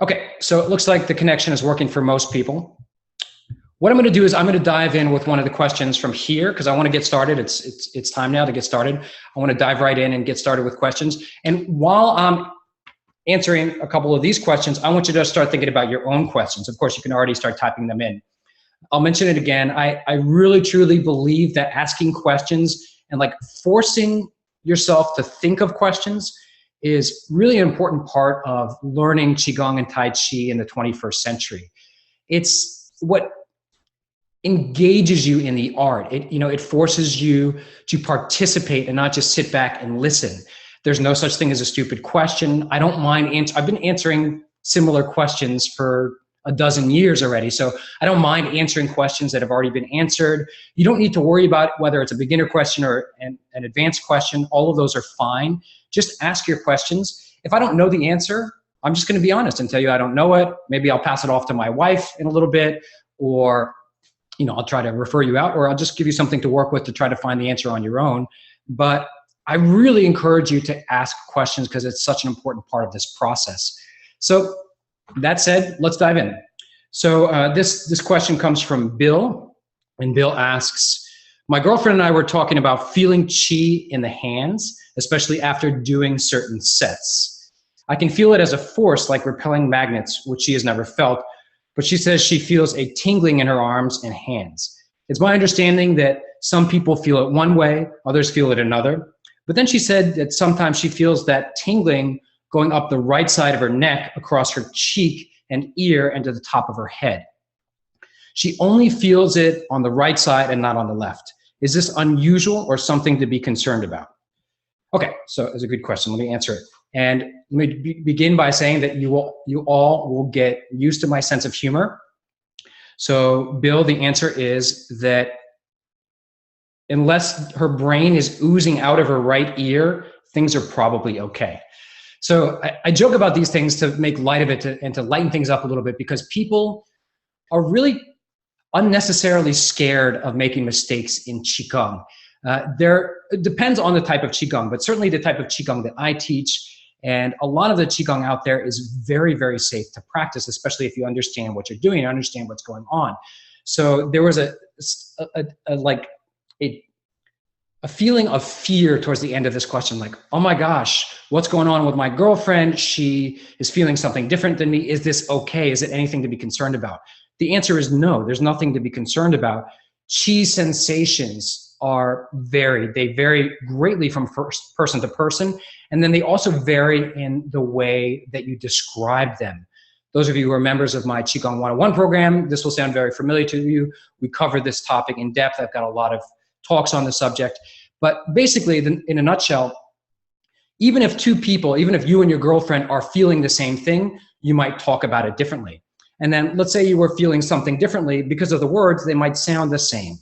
Okay, so it looks like the connection is working for most people. What I'm going to do is I'm going to dive in with one of the questions from here because I want to get started. It's time now to get started. I want to dive right in and get started with questions. And while I'm answering a couple of these questions, I want you to start thinking about your own questions. Of course, you can already start typing them in. I'll mention it again. I really, truly believe that asking questions and like forcing yourself to think of questions is really an important part of learning Qigong and Tai Chi in the 21st century. It's what engages you in the art. It forces you to participate and not just sit back and listen. There's no such thing as a stupid question. I don't mind I've been answering similar questions for a dozen years already. So I don't mind answering questions that have already been answered. You don't need to worry about whether it's a beginner question or an advanced question. All of those are fine. Just ask your questions. If I don't know the answer, I'm just going to be honest and tell you I don't know it. Maybe I'll pass it off to my wife in a little bit, or I'll try to refer you out, or I'll just give you something to work with to try to find the answer on your own. But I really encourage you to ask questions because it's such an important part of this process. So that said, let's dive in. So this question comes from Bill, and Bill asks, my girlfriend and I were talking about feeling chi in the hands, especially after doing certain sets. I can feel it as a force like repelling magnets, which she has never felt, but she says she feels a tingling in her arms and hands. It's my understanding that some people feel it one way, others feel it another. But then she said that sometimes she feels that tingling going up the right side of her neck, across her cheek and ear, and to the top of her head. She only feels it on the right side and not on the left. Is this unusual or something to be concerned about? Okay, so it's a good question. Let me answer it. And let me begin by saying that you all will get used to my sense of humor. So Bill, the answer is that unless her brain is oozing out of her right ear, things are probably okay. So I joke about these things to make light of it and to lighten things up a little bit, because people are really unnecessarily scared of making mistakes in Qigong. It depends on the type of Qigong, but certainly the type of Qigong that I teach, and a lot of the Qigong out there is very, very safe to practice, especially if you understand what you're doing and understand what's going on. So there was a feeling of fear towards the end of this question, like, oh my gosh, what's going on with my girlfriend? She is feeling something different than me. Is this okay? Is it anything to be concerned about? The answer is no, there's nothing to be concerned about. Qi sensations are varied. They vary greatly from person to person, and then they also vary in the way that you describe them. Those of you who are members of my Qigong 101 program, this will sound very familiar to you. We cover this topic in depth. I've got a lot of talks on the subject. But basically, in a nutshell, even if two people, even if you and your girlfriend are feeling the same thing, you might talk about it differently. And then let's say you were feeling something differently because of the words, they might sound the same.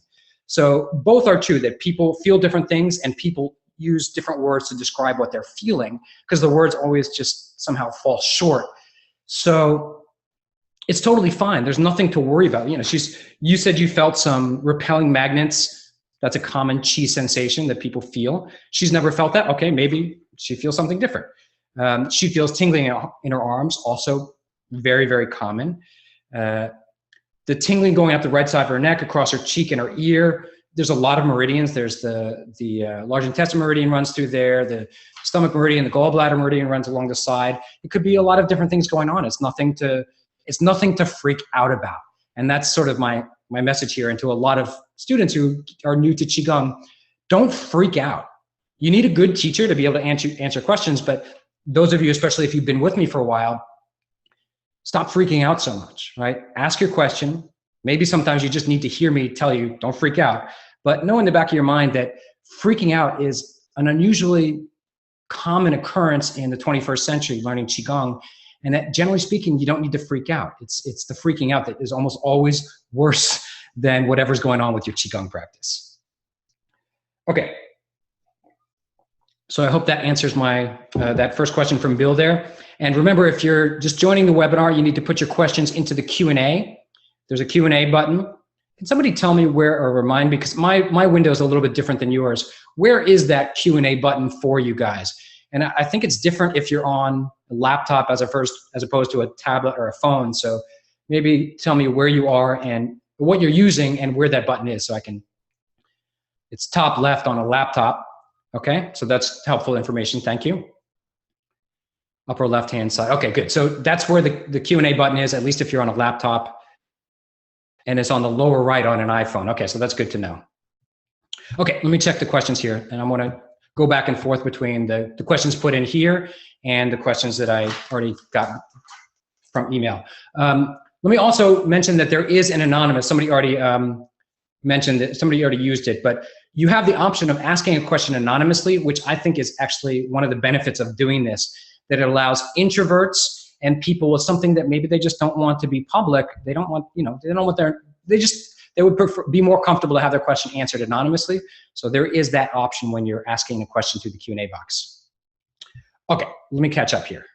So both are true, that people feel different things and people use different words to describe what they're feeling, because the words always just somehow fall short. So it's totally fine. There's nothing to worry about. You said you felt some repelling magnets. That's a common Qi sensation that people feel. She's never felt that. Okay, maybe she feels something different. She feels tingling in her arms, also very, very common. The tingling going up the right side of her neck, across her cheek and her ear. There's a lot of meridians. There's the large intestine meridian runs through there. The stomach meridian, the gallbladder meridian runs along the side. It could be a lot of different things going on. It's nothing to freak out about. And that's sort of my message here. And to a lot of students who are new to Qigong, don't freak out. You need a good teacher to be able to answer questions, but those of you, especially if you've been with me for a while, stop freaking out so much, right? Ask your question. Maybe sometimes you just need to hear me tell you, don't freak out. But know in the back of your mind that freaking out is an unusually common occurrence in the 21st century learning Qigong. And that generally speaking, you don't need to freak out. It's the freaking out that is almost always worse than whatever's going on with your Qigong practice. Okay. So I hope that answers that first question from Bill there. And remember, if you're just joining the webinar, you need to put your questions into the Q&A. There's a Q&A button. Can somebody tell me where, or remind me, because my window is a little bit different than yours. Where is that Q&A button for you guys? And I think it's different if you're on a laptop as opposed to a tablet or a phone. So maybe tell me where you are and what you're using and where that button is so I can, it's top left on a laptop. Okay, so that's helpful information, thank you. Upper left-hand side, okay, good. So that's where the Q&A button is, at least if you're on a laptop, and it's on the lower right on an iPhone. Okay, so that's good to know. Okay, let me check the questions here, and I'm gonna go back and forth between the questions put in here and the questions that I already got from email. Let me also mention that there is an anonymous, somebody already mentioned that, somebody already used it, but you have the option of asking a question anonymously, which I think is actually one of the benefits of doing this, that it allows introverts and people with something that maybe they just don't want to be public, they don't want, you know, they don't want they would prefer, be more comfortable to have their question answered anonymously. So there is that option when you're asking a question through the Q&A box. Okay, let me catch up here.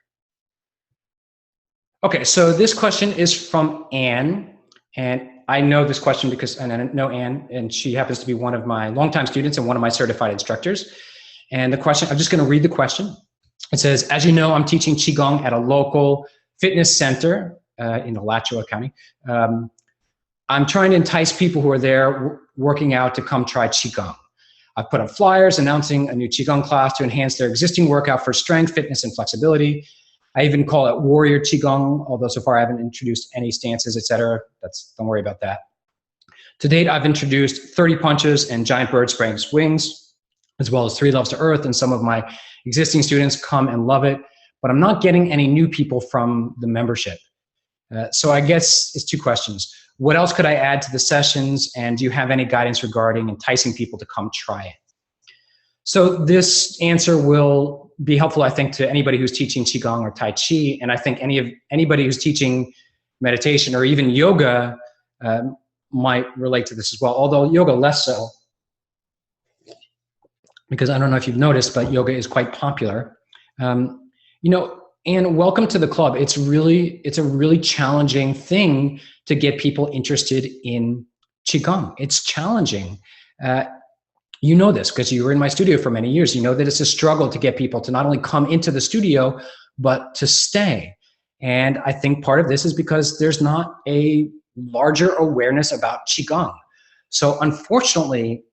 Okay, so this question is from Anne, and I know this question because I know Anne, and she happens to be one of my longtime students and one of my certified instructors. And the question, I'm just gonna read the question. It says, as you know, I'm teaching Qigong at a local fitness center in Alachua County. I'm trying to entice people who are there working out to come try Qigong. I've put up flyers announcing a new Qigong class to enhance their existing workout for strength, fitness, and flexibility. I even call it Warrior Qigong, although so far I haven't introduced any stances, etc. Don't worry about that. To date, I've introduced 30 punches and giant bird spraying swings, as well as 3 loves to earth, and some of my existing students come and love it, but I'm not getting any new people from the membership. So I guess it's 2 questions. What else could I add to the sessions, and do you have any guidance regarding enticing people to come try it? So this answer will be helpful, I think, to anybody who's teaching Qigong or Tai Chi, and I think anybody who's teaching meditation or even yoga might relate to this as well, although yoga less so, because I don't know if you've noticed, but yoga is quite popular. You know, and welcome to the club. It's a really challenging thing to get people interested in Qigong. It's challenging. You know this because you were in my studio for many years. You know that it's a struggle to get people to not only come into the studio, but to stay. And I think part of this is because there's not a larger awareness about Qigong. So unfortunately,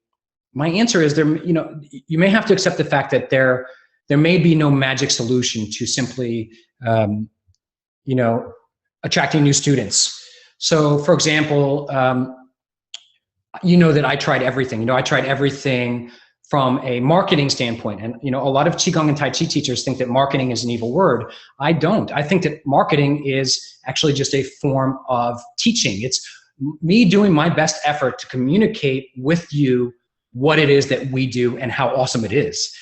my answer is you may have to accept the fact that there may be no magic solution to simply, attracting new students. So for example, you know that I tried everything. You know, I tried everything from a marketing standpoint. And, you know, a lot of Qigong and Tai Chi teachers think that marketing is an evil word. I don't. I think that marketing is actually just a form of teaching. It's me doing my best effort to communicate with you what it is that we do and how awesome it is.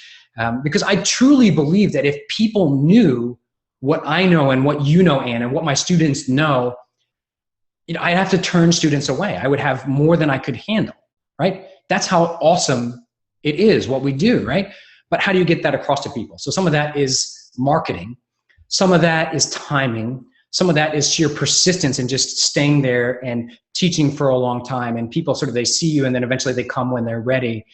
Because I truly believe that if people knew what I know and what you know, Anne, and what my students know, you know, I'd have to turn students away. I would have more than I could handle, right? That's how awesome it is, what we do, right? But how do you get that across to people? So some of that is marketing. Some of that is timing. Some of that is sheer persistence and just staying there and teaching for a long time. And people they see you and then eventually they come when they're ready.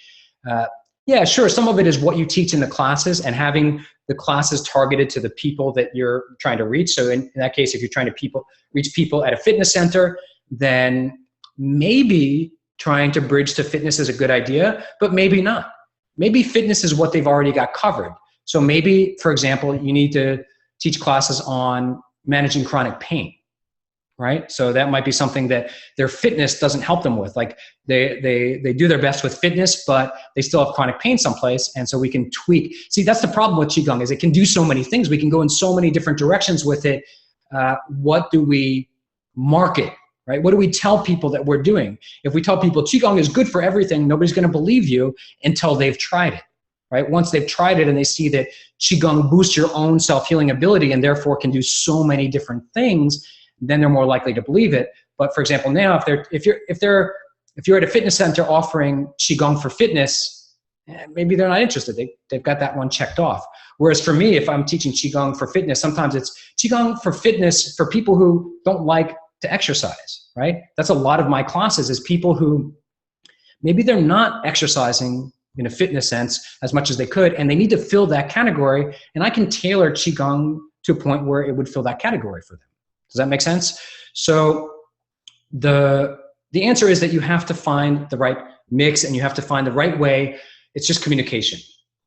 Yeah, sure. Some of it is what you teach in the classes and having the classes targeted to the people that you're trying to reach. So in that case, if you're trying to reach people at a fitness center, then maybe trying to bridge to fitness is a good idea, but maybe not. Maybe fitness is what they've already got covered. So maybe, for example, you need to teach classes on managing chronic pain, right? So that might be something that their fitness doesn't help them with. Like they do their best with fitness, but they still have chronic pain someplace. And so we can tweak. See, that's the problem with Qigong is it can do so many things. We can go in so many different directions with it. What do we market, right? What do we tell people that we're doing? If we tell people Qigong is good for everything, nobody's going to believe you until they've tried it, right? Once they've tried it and they see that Qigong boosts your own self-healing ability and therefore can do so many different things, then they're more likely to believe it. But for example, now if you're at a fitness center offering Qigong for fitness, maybe they're not interested. They've got that one checked off. Whereas for me, if I'm teaching Qigong for fitness, sometimes it's Qigong for fitness for people who don't like to exercise, right? That's a lot of my classes is people who maybe they're not exercising in a fitness sense as much as they could, and they need to fill that category, and I can tailor Qigong to a point where it would fill that category for them. Does that make sense? So the answer is that you have to find the right mix, and you have to find the right way. It's just communication.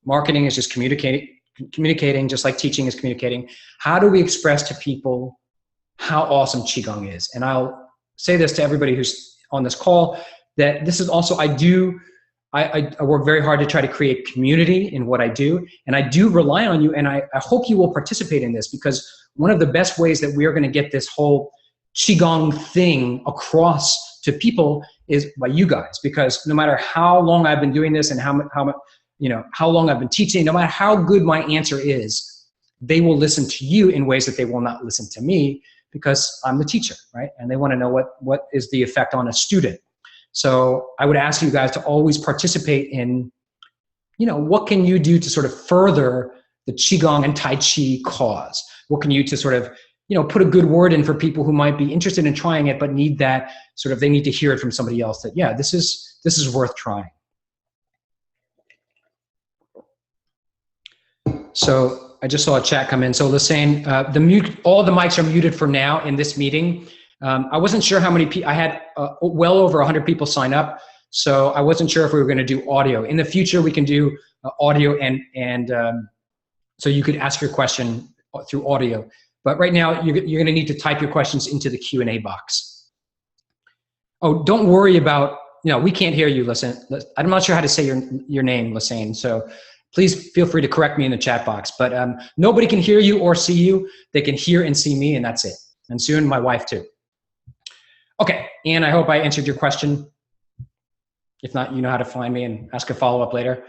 Marketing is just communicating, just like teaching is communicating. How do we express to people how awesome Qigong is? And I'll say this to everybody who's on this call, that this is also, I work very hard to try to create community in what I do, and I do rely on you, and I hope you will participate in this, because one of the best ways that we are going to get this whole Qigong thing across to people is by you guys, because no matter how long I've been doing this and how long I've been teaching, no matter how good my answer is, they will listen to you in ways that they will not listen to me, because I'm the teacher, right? And they want to know what is the effect on a student. So I would ask you guys to always participate in, what can you do to sort of further the Qigong and Tai Chi cause? What can you to sort of, put a good word in for people who might be interested in trying it, but need that sort of, they need to hear it from somebody else that, yeah, this is worth trying. So I just saw a chat come in. So Lassane, all the mics are muted for now in this meeting. I wasn't sure how many people, I had well over 100 people sign up. So I wasn't sure if we were going to do audio. In the future, we can do audio and so you could ask your question through audio. But right now, you're going to need to type your questions into the Q&A box. Oh, don't worry about, we can't hear you, listen. I'm not sure how to say your name, Lassane. So please feel free to correct me in the chat box. But nobody can hear you or see you. They can hear and see me, and that's it. And soon my wife too. Okay, Ian, I hope I answered your question. If not, you know how to find me and ask a follow-up later.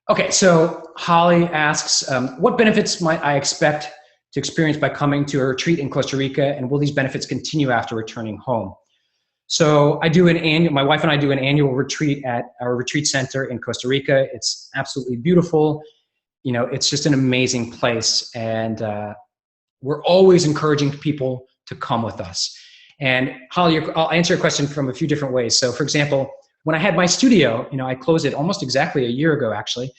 Okay, so Holly asks, what benefits might I expect to experience by coming to a retreat in Costa Rica, and will these benefits continue after returning home? So my wife and I do an annual retreat at our retreat center in Costa Rica. It's absolutely beautiful. It's just an amazing place, and we're always encouraging people to come with us. And Holly, I'll answer your question from a few different ways. So for example, when I had my studio, I closed it almost exactly a year ago, actually.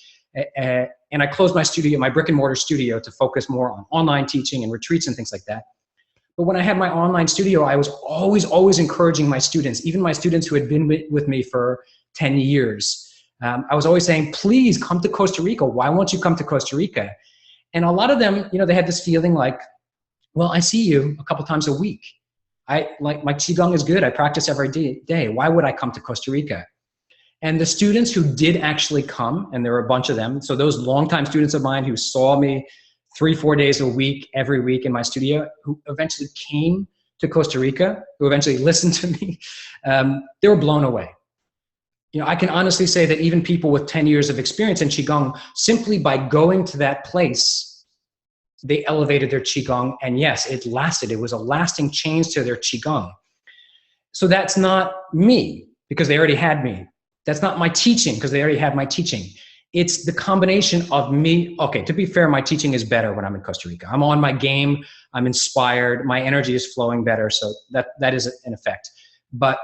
And I closed my studio, my brick and mortar studio, to focus more on online teaching and retreats and things like that. But when I had my online studio, I was always encouraging my students, even my students who had been with me for 10 years. I was always saying, please come to Costa Rica. Why won't you come to Costa Rica? And a lot of them, they had this feeling like, well, I see you a couple times a week. My Qigong is good. I practice every day. Why would I come to Costa Rica? And the students who did actually come, and there were a bunch of them, so those longtime students of mine who saw me 3-4 days a week, every week in my studio, who eventually came to Costa Rica, who eventually listened to me, they were blown away. I can honestly say that even people with 10 years of experience in Qigong, simply by going to that place, they elevated their Qigong, and yes, it lasted. It was a lasting change to their Qigong. So that's not me, because they already had me. That's not my teaching, because they already had my teaching. It's the combination of me. Okay, to be fair, my teaching is better when I'm in Costa Rica. I'm on my game. I'm inspired. My energy is flowing better. So that is an effect. But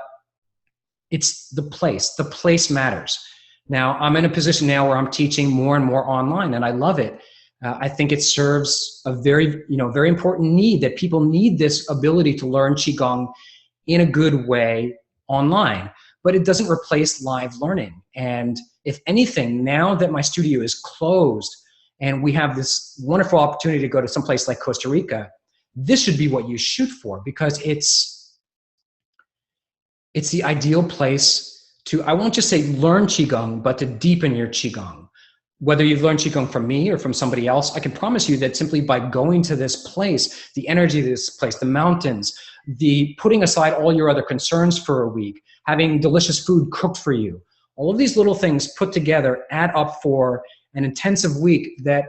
it's the place. The place matters. Now, I'm in a position now where I'm teaching more and more online, and I love it. I think it serves a very important need, that people need this ability to learn Qigong in a good way online. But it doesn't replace live learning. And if anything, now that my studio is closed and we have this wonderful opportunity to go to some place like Costa Rica, this should be what you shoot for, because it's the ideal place to, I won't just say learn Qigong, but to deepen your Qigong. Whether you've learned Qigong from me or from somebody else, I can promise you that simply by going to this place, the energy of this place, the mountains, the putting aside all your other concerns for a week, having delicious food cooked for you, all of these little things put together add up for an intensive week that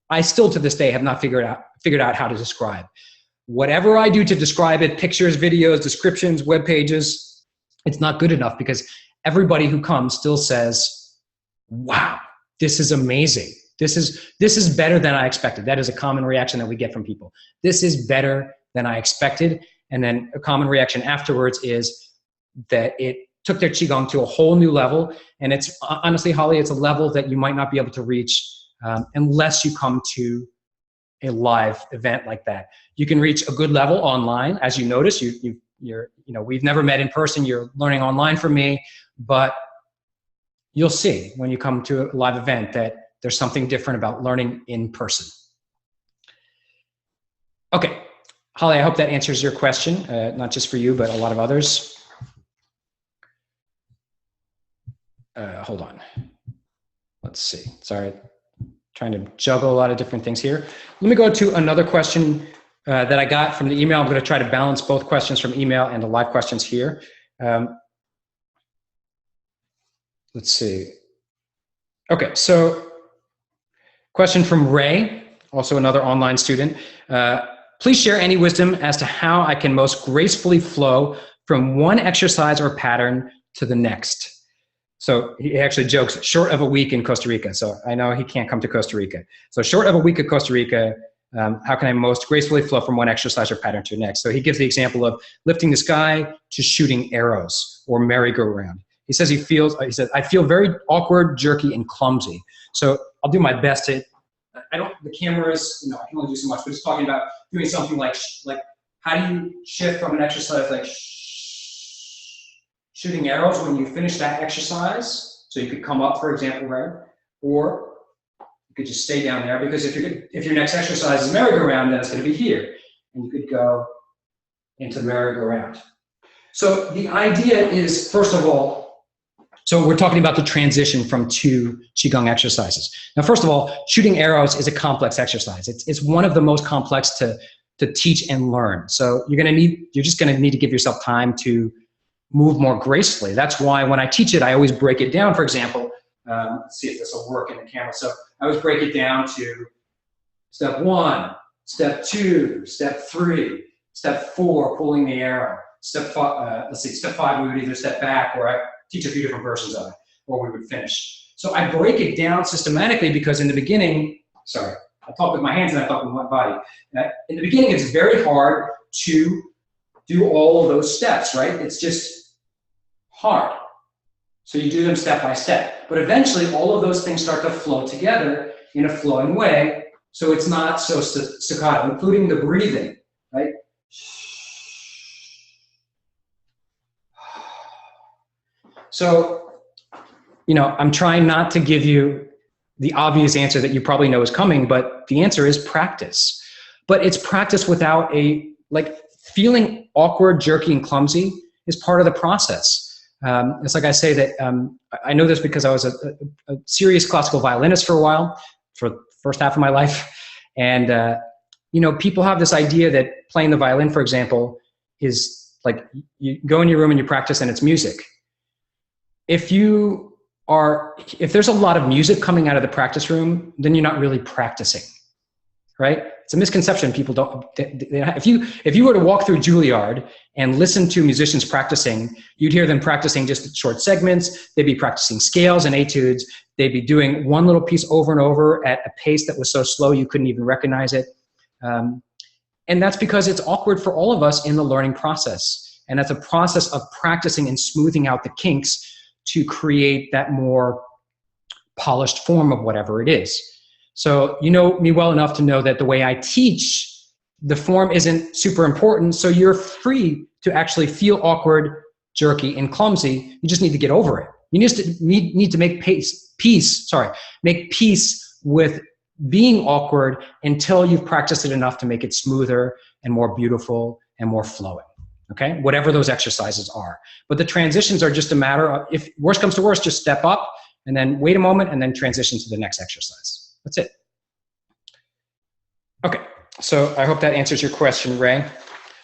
I still to this day have not figured out how to describe. Whatever I do to describe it, pictures, videos, descriptions, web pages, it's not good enough, because everybody who comes still says, wow, this is amazing. This is better than I expected. That is a common reaction that we get from people. This is better than I expected. And then a common reaction afterwards is that it took their Qigong to a whole new level. And it's honestly, Holly, it's a level that you might not be able to reach unless you come to a live event like that. You can reach a good level online. As you notice, we've never met in person. You're learning online from me, but you'll see when you come to a live event that there's something different about learning in person. Okay, Holly, I hope that answers your question, not just for you, but a lot of others. Hold on. Let's see. Sorry, trying to juggle a lot of different things here. Let me go to another question that I got from the email. I'm going to try to balance both questions from email and the live questions here. Let's see. Okay, so question from Ray, also another online student. Please share any wisdom as to how I can most gracefully flow from one exercise or pattern to the next. So he actually jokes, short of a week in Costa Rica. So I know he can't come to Costa Rica. So short of a week at Costa Rica, how can I most gracefully flow from one exercise or pattern to the next? So he gives the example of lifting the sky to shooting arrows or merry-go-round. He says he said, I feel very awkward, jerky, and clumsy. So I'll do my best to, the cameras, I can only do so much, but it's talking about doing something like how do you shift from an exercise like shooting arrows when you finish that exercise? So you could come up, for example, right? Or you could just stay down there, because if your next exercise is merry-go-round, then it's going to be here. And you could go into merry-go-round. So the idea is, first of all, so we're talking about the transition from two Qigong exercises. Now, first of all, shooting arrows is a complex exercise. It's one of the most complex to teach and learn. So you're just going to need to give yourself time to move more gracefully. That's why when I teach it, I always break it down. For example, let's see if this will work in the camera. So I always break it down to step 1, step 2, step 3, step 4, pulling the arrow. Step 5, step 5, we would either step back, or I teach a few different versions of it, or we would finish. So I break it down systematically, because in the beginning, sorry, I talk with my hands and I talk with my body. In the beginning, it's very hard to do all of those steps, right? It's just hard. So you do them step by step. But eventually, all of those things start to flow together in a flowing way, so it's not so staccato, including the breathing, right? So, I'm trying not to give you the obvious answer that you probably know is coming, but the answer is practice. But it's practice without feeling awkward, jerky, and clumsy is part of the process. It's like I say that I know this because I was a serious classical violinist for a while, for the first half of my life. And, people have this idea that playing the violin, for example, is like you go in your room and you practice and it's music. If there's a lot of music coming out of the practice room, then you're not really practicing, right? It's a misconception. People don't. If you were to walk through Juilliard and listen to musicians practicing, you'd hear them practicing just short segments. They'd be practicing scales and etudes. They'd be doing one little piece over and over at a pace that was so slow you couldn't even recognize it. And that's because it's awkward for all of us in the learning process. And that's a process of practicing and smoothing out the kinks to create that more polished form of whatever it is. So you know me well enough to know that the way I teach, the form isn't super important, so you're free to actually feel awkward, jerky, and clumsy. You just need to get over it. You need to make peace with being awkward until you've practiced it enough to make it smoother and more beautiful and more flowing. Okay, whatever those exercises are. But the transitions are just a matter of, if worst comes to worst, just step up and then wait a moment and then transition to the next exercise. That's it. Okay, so I hope that answers your question, Ray.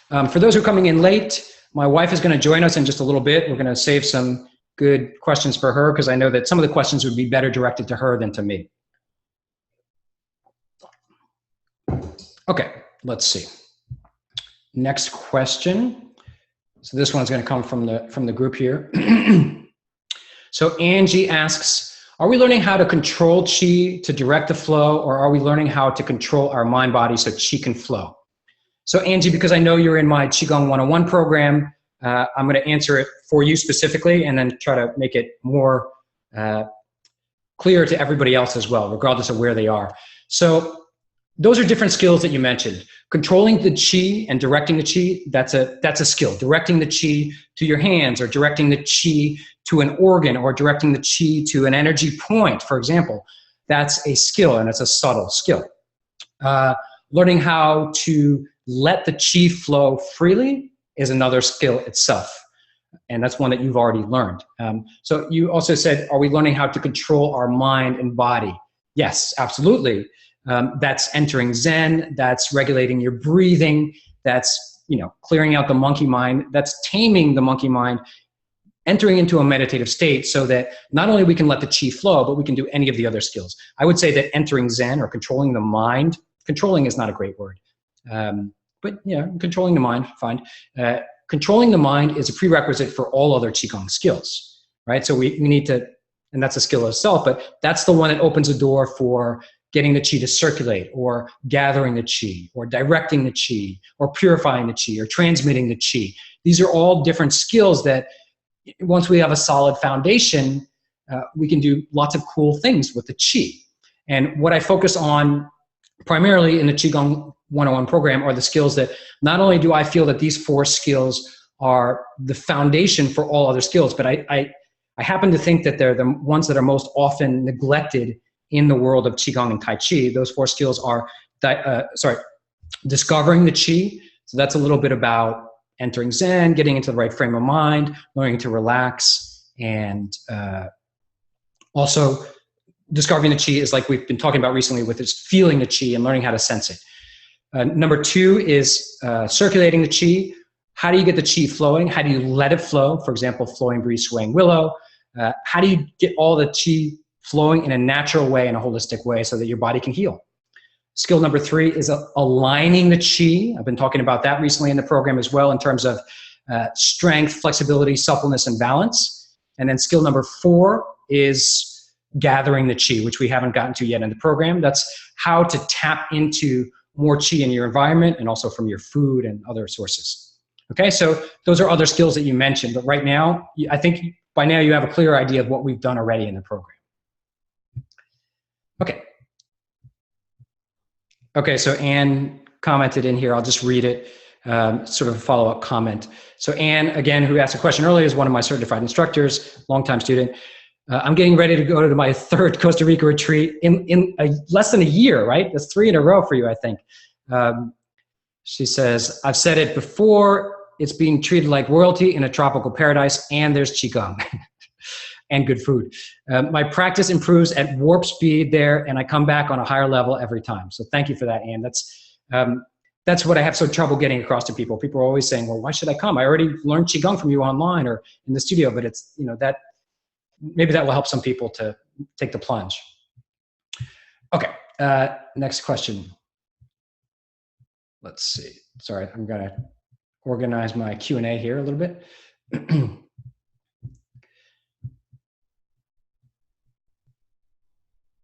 For those who are coming in late, my wife is going to join us in just a little bit. We're going to save some good questions for her, because I know that some of the questions would be better directed to her than to me. Okay, let's see. Next question. So this one's going to come from the group here. So Angie asks, are we learning how to control Qi to direct the flow, or are we learning how to control our mind body so Qi can flow? So Angie, because I know you're in my Qigong 101 program, I'm going to answer it for you specifically and then try to make it more clear to everybody else as well, regardless of where they are. So those are different skills that you mentioned. Controlling the chi and directing the chi, that's a skill. Directing the chi to your hands, or directing the chi to an organ, or directing the chi to an energy point, for example. That's a skill, and it's a subtle skill. Learning how to let the chi flow freely is another skill itself. And that's one that you've already learned. So you also said, are we learning how to control our mind and body? Yes, absolutely. That's entering Zen, that's regulating your breathing, that's, clearing out the monkey mind, that's taming the monkey mind, entering into a meditative state so that not only we can let the chi flow, but we can do any of the other skills. I would say that entering Zen, or controlling the mind, controlling is not a great word, but controlling the mind, fine. Controlling the mind is a prerequisite for all other Qigong skills, right? So we need to, and that's a skill itself, but that's the one that opens the door for getting the chi to circulate, or gathering the chi, or directing the chi, or purifying the chi, or transmitting the chi. These are all different skills that once we have a solid foundation, we can do lots of cool things with the chi. And what I focus on primarily in the Qigong 101 program are the skills that not only do I feel that these 4 skills are the foundation for all other skills, but I happen to think that they're the ones that are most often neglected in the world of Qigong and Tai Chi. Those 4 skills are, discovering the Qi. So that's a little bit about entering Zen, getting into the right frame of mind, learning to relax, and also discovering the Qi is like we've been talking about recently with this feeling the Qi and learning how to sense it. Number 2 is circulating the Qi. How do you get the Qi flowing? How do you let it flow? For example, flowing breeze, swaying willow. How do you get all the Qi flowing in a natural way, in a holistic way, so that your body can heal? Skill number 3 is aligning the Qi. I've been talking about that recently in the program as well, in terms of strength, flexibility, suppleness, and balance. And then skill number 4 is gathering the Qi, which we haven't gotten to yet in the program. That's how to tap into more Qi in your environment, and also from your food and other sources. Okay, so those are other skills that you mentioned, but right now, I think by now you have a clear idea of what we've done already in the program. Okay. Okay, so Anne commented in here. I'll just read it, sort of a follow-up comment. So Anne, again, who asked a question earlier, is one of my certified instructors, longtime student. I'm getting ready to go to my 3rd Costa Rica retreat in less than a year, right? That's 3 in a row for you, I think. She says, I've said it before, it's being treated like royalty in a tropical paradise, and there's Qigong and good food. My practice improves at warp speed there, and I come back on a higher level every time. So thank you for that, Anne. That's what I have so trouble getting across to people. People are always saying, well, why should I come? I already learned Qigong from you online or in the studio, but it's, that maybe that will help some people to take the plunge. Okay, next question. Let's see. Sorry, I'm going to organize my Q&A here a little bit.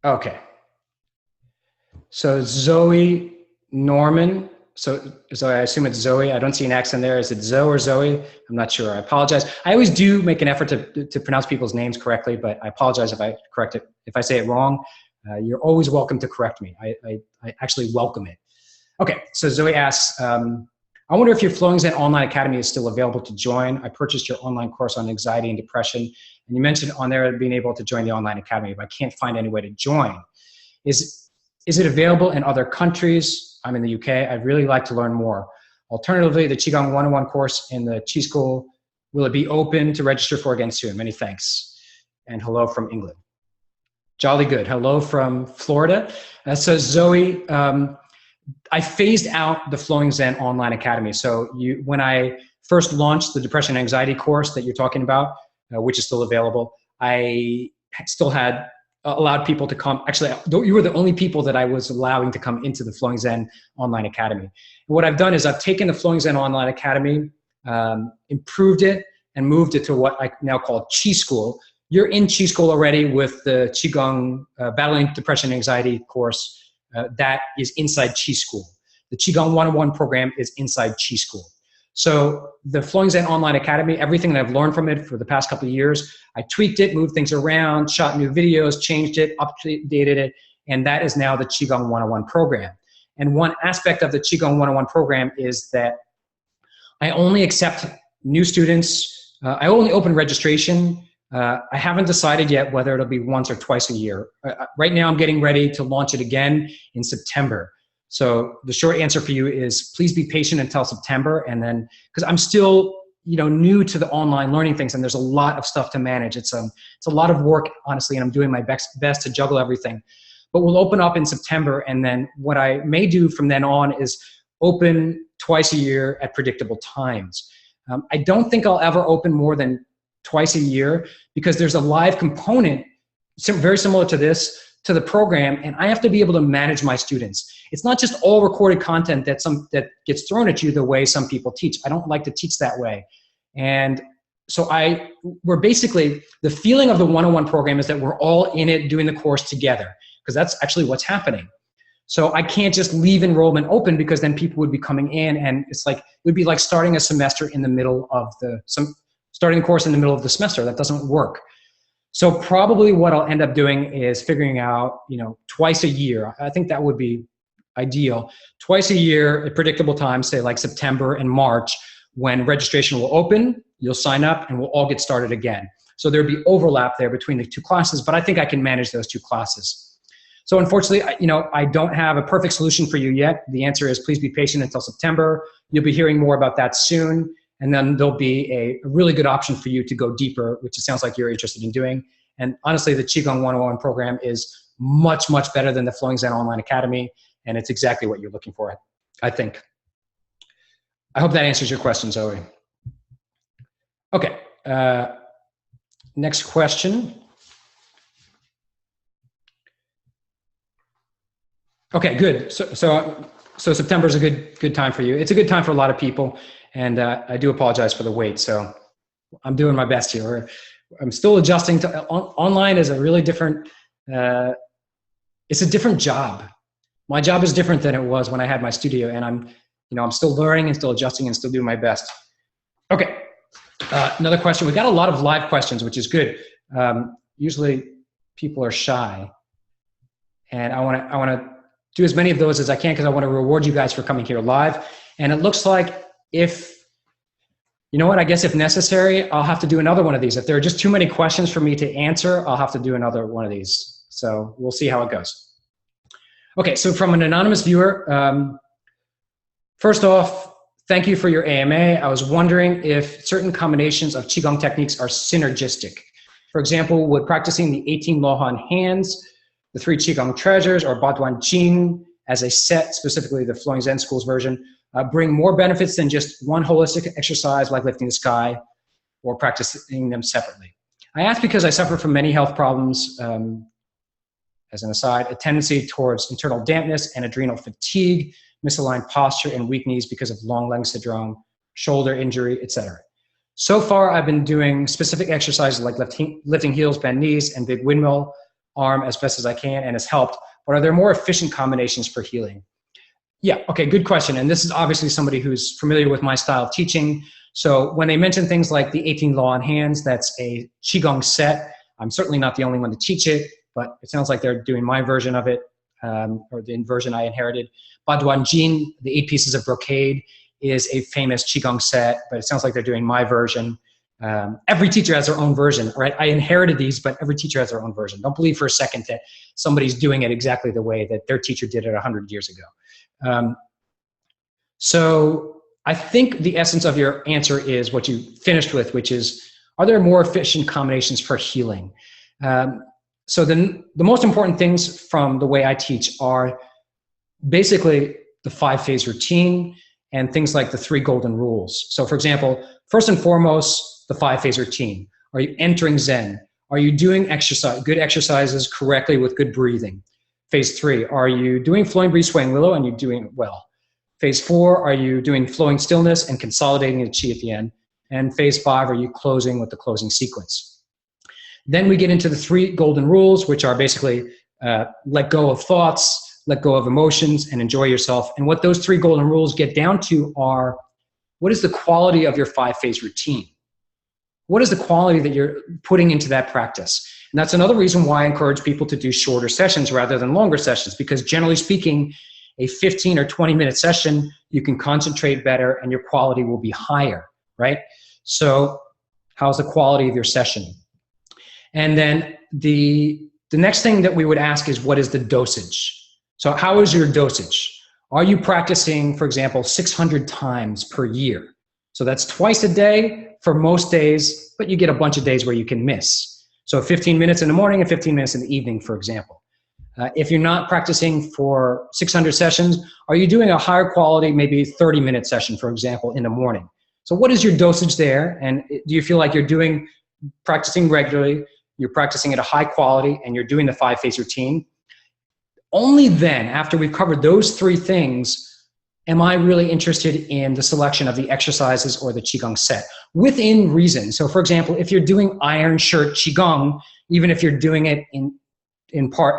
Okay. So Zoe Norman. So I assume it's Zoe. I don't see an accent there. Is it Zoe or Zoe? I'm not sure. I apologize. I always do make an effort to pronounce people's names correctly, but I apologize if I correct it. If I say it wrong, you're always welcome to correct me. I actually welcome it. Okay, so Zoe asks, I wonder if your Flowing Zen Online Academy is still available to join. I purchased your online course on anxiety and depression, and you mentioned on there being able to join the online academy, but I can't find any way to join. Is it available in other countries? I'm in the UK. I'd really like to learn more. Alternatively, the Qigong 101 course in the Qi School, will it be open to register for again soon? Many thanks. And hello from England. Jolly good. Hello from Florida. So Zoe, I phased out the Flowing Zen Online Academy. So when I first launched the depression and anxiety course that you're talking about, which is still available, I still had allowed people to come. Actually, you were the only people that I was allowing to come into the Flowing Zen Online Academy. And what I've done is I've taken the Flowing Zen Online Academy, improved it, and moved it to what I now call Qi School. You're in Qi School already with the Qigong Battling Depression and Anxiety course. That is inside Qi School. The Qigong 101 program is inside Qi School. So the Flowing Zen Online Academy, everything that I've learned from it for the past couple of years, I tweaked it, moved things around, shot new videos, changed it, updated it, and that is now the Qigong 101 program. And one aspect of the Qigong 101 program is that I only accept new students. I only open registration. I haven't decided yet whether it'll be once or twice a year. Right now I'm getting ready to launch it again in September. So the short answer for you is please be patient until September, and then, because I'm still, new to the online learning things, and there's a lot of stuff to manage. It's a lot of work, honestly, and I'm doing my best to juggle everything. But we'll open up in September, and then what I may do from then on is open twice a year at predictable times. I don't think I'll ever open more than twice a year, because there's a live component very similar to this, to the program, and I have to be able to manage my students. It's not just all recorded content that gets thrown at you the way some people teach. I don't like to teach that way. And so we're basically, the feeling of the 101 program is that we're all in it doing the course together, because that's actually what's happening. So I can't just leave enrollment open, because then people would be coming in, and it's like, it would be like starting a semester in the middle of starting the course in the middle of the semester. That doesn't work. So probably what I'll end up doing is figuring out, twice a year. I think that would be ideal. Twice a year at predictable times, say like September and March, when registration will open, you'll sign up and we'll all get started again. So there'd be overlap there between the two classes, but I think I can manage those two classes. So unfortunately, I don't have a perfect solution for you yet. The answer is please be patient until September. You'll be hearing more about that soon. And then there'll be a really good option for you to go deeper, which it sounds like you're interested in doing. And honestly, the Qigong 101 program is much, much better than the Flowing Zen Online Academy. And it's exactly what you're looking for, I think. I hope that answers your question, Zoe. Okay, next question. Okay, good. So September is a good time for you. It's a good time for a lot of people. And I do apologize for the wait. So I'm doing my best here. I'm still adjusting to online is a really different, it's a different job. My job is different than it was when I had my studio, and I'm still learning and still adjusting and still doing my best. Okay, another question. We got a lot of live questions, which is good. Usually people are shy, and I want to do as many of those as I can, because I want to reward you guys for coming here live. And it looks like I guess if necessary, I'll have to do another one of these. If there are just too many questions for me to answer, I'll have to do another one of these. So we'll see how it goes. Okay, so from an anonymous viewer, first off, thank you for your AMA. I was wondering if certain combinations of Qigong techniques are synergistic. For example, would practicing the 18 Lohan hands, the 3 Qigong treasures, or Baduan Jing as a set, specifically the Flowing Zen School's version, bring more benefits than just one holistic exercise like lifting the sky, or practicing them separately? I ask because I suffer from many health problems, as an aside, a tendency towards internal dampness and adrenal fatigue, misaligned posture, and weak knees because of long leg syndrome, shoulder injury, etc. So far, I've been doing specific exercises like lifting heels, bend knees, and big windmill arm as best as I can, and it's helped. But are there more efficient combinations for healing? Yeah, okay, good question. And this is obviously somebody who's familiar with my style of teaching. So when they mention things like the 18 Law on Hands, that's a Qigong set. I'm certainly not the only one to teach it, but it sounds like they're doing my version of it, or the version I inherited. Baduan Jin, the 8 pieces of brocade, is a famous Qigong set, but it sounds like they're doing my version. Every teacher has their own version, right? I inherited these, but every teacher has their own version. Don't believe for a second that somebody's doing it exactly the way that their teacher did it 100 years ago. So I think the essence of your answer is what you finished with, which is, are there more efficient combinations for healing? So the most important things from the way I teach are basically the 5-phase routine and things like the 3 golden rules. So for example, first and foremost, the 5-phase routine. Are you entering Zen? Are you doing good exercises correctly with good breathing? Phase 3, are you doing flowing breeze, swaying willow, and you're doing it well? Phase 4, are you doing flowing stillness and consolidating the chi at the end? And phase 5, are you closing with the closing sequence? Then we get into the 3 golden rules, which are basically let go of thoughts, let go of emotions, and enjoy yourself. And what those 3 golden rules get down to are, what is the quality of your 5-phase routine? What is the quality that you're putting into that practice? And that's another reason why I encourage people to do shorter sessions rather than longer sessions, because generally speaking, a 15 or 20-minute session, you can concentrate better and your quality will be higher, right? So how's the quality of your session? And then the next thing that we would ask is, what is the dosage? So how is your dosage? Are you practicing, for example, 600 times per year? So that's twice a day for most days, but you get a bunch of days where you can miss. So 15 minutes in the morning and 15 minutes in the evening, for example. If you're not practicing for 600 sessions, are you doing a higher quality, maybe 30-minute session, for example, in the morning? So what is your dosage there? And do you feel like you're practicing regularly, you're practicing at a high quality, and you're doing the 5-phase routine? Only then, after we've covered those 3 things, am I really interested in the selection of the exercises or the Qigong set, within reason. So for example, if you're doing Iron Shirt Qigong, even if you're doing it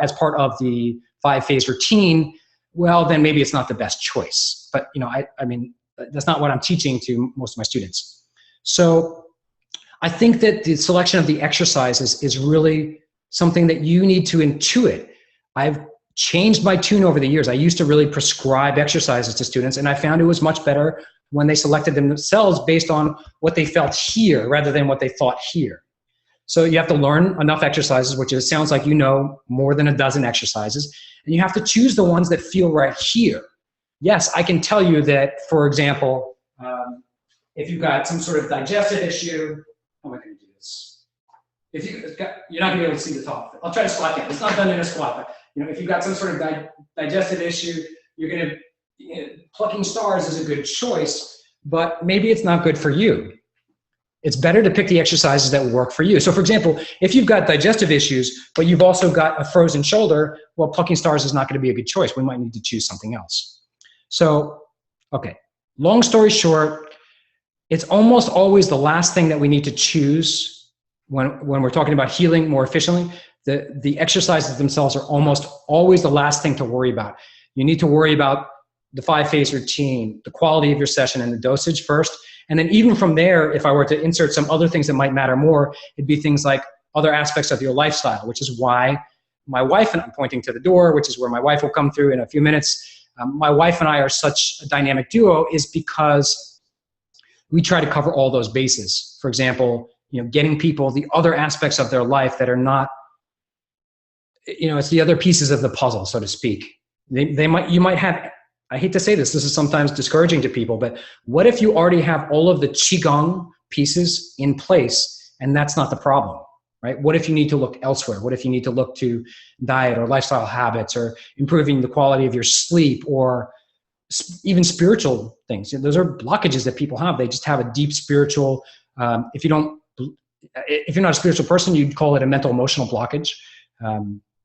as part of the 5-phase routine, well, then maybe it's not the best choice. But I mean, that's not what I'm teaching to most of my students. So I think that the selection of the exercises is really something that you need to intuit. I've changed my tune over the years. I used to really prescribe exercises to students, and I found it was much better when they selected them themselves based on what they felt here rather than what they thought here. So you have to learn enough exercises, which sounds like more than a dozen exercises, and you have to choose the ones that feel right here. Yes, I can tell you that, for example, if you've got some sort of digestive issue, how am I going to do this? You're not going to be able to see the top of it. I'll try to squat down. It's not done in a squat, but if you've got some sort of digestive issue, you're going to, plucking stars is a good choice, but maybe it's not good for you. It's better to pick the exercises that work for you. So for example, if you've got digestive issues, but you've also got a frozen shoulder, well, plucking stars is not going to be a good choice. We might need to choose something else. So, okay, long story short, it's almost always the last thing that we need to choose when we're talking about healing more efficiently. The exercises themselves are almost always the last thing to worry about. You need to worry about the 5-phase routine, the quality of your session, and the dosage first. And then even from there, if I were to insert some other things that might matter more, it'd be things like other aspects of your lifestyle, which is why my wife, and I'm pointing to the door, which is where my wife will come through in a few minutes. My wife and I are such a dynamic duo is because we try to cover all those bases. For example, getting people the other aspects of their life that are not, it's the other pieces of the puzzle, so to speak. You might have, I hate to say this is sometimes discouraging to people, but what if you already have all of the Qigong pieces in place and that's not the problem, right? What if you need to look elsewhere? What if you need to look to diet or lifestyle habits or improving the quality of your sleep or even spiritual things? Those are blockages that people have. They just have a deep spiritual, if you're not a spiritual person, you'd call it a mental emotional blockage.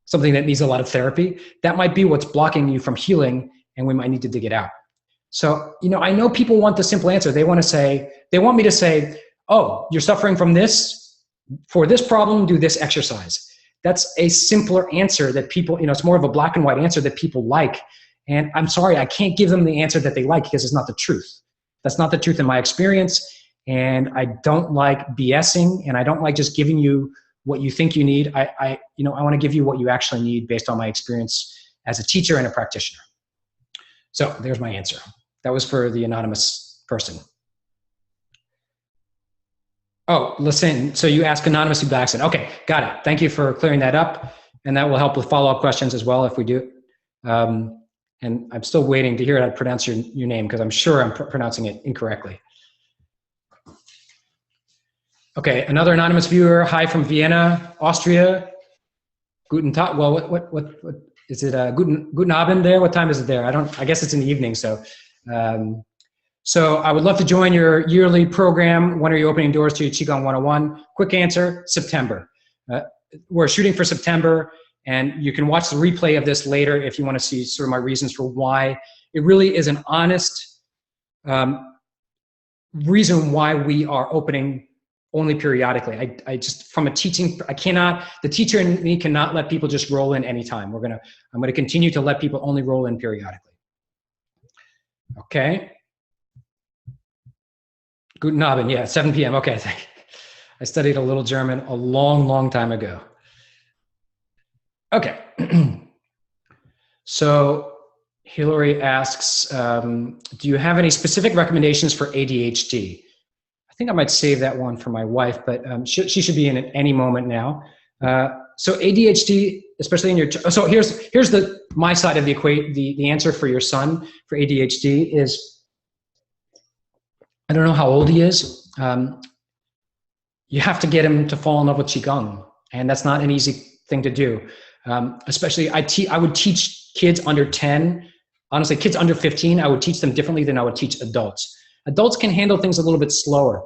Something that needs a lot of therapy. That might be what's blocking you from healing, and we might need to dig it out. So, I know people want the simple answer. They want me to say, oh, you're suffering from this, for this problem, do this exercise. That's a simpler answer that people, it's more of a black and white answer that people like. And I'm sorry, I can't give them the answer that they like because it's not the truth. That's not the truth in my experience. And I don't like BSing, and I don't like just giving you what you think you need. I want to give you what you actually need based on my experience as a teacher and a practitioner. So there's my answer. That was for the anonymous person. Oh, listen, so you ask anonymously by accident. Okay, got it. Thank you for clearing that up. And that will help with follow-up questions as well if we do. And I'm still waiting to hear how to pronounce your name because I'm sure I'm pronouncing it incorrectly. Okay, another anonymous viewer. Hi from Vienna, Austria. Guten Tag. Well, what is it? Guten Abend there? What time is it there? I guess it's in the evening. So, so I would love to join your yearly program. When are you opening doors to Qigong 101? Quick answer: September. We're shooting for September, and you can watch the replay of this later if you want to see sort of my reasons for why. It really is an honest reason why we are opening only periodically. I just, from a teaching, the teacher in me cannot let people just roll in anytime. I'm going to continue to let people only roll in periodically. Okay. Guten Abend, yeah, 7 p.m. Okay. I studied a little German a long, long time ago. Okay. So Hillary asks, do you have any specific recommendations for ADHD? I think I might save that one for my wife, but she should be in at any moment now. So ADHD, especially in your, so here's my side of the answer for your son for ADHD is, I don't know how old he is. You have to get him to fall in love with Qigong, and that's not an easy thing to do. Especially I would teach kids under 10, honestly, kids under 15, I would teach them differently than I would teach adults. Adults can handle things a little bit slower.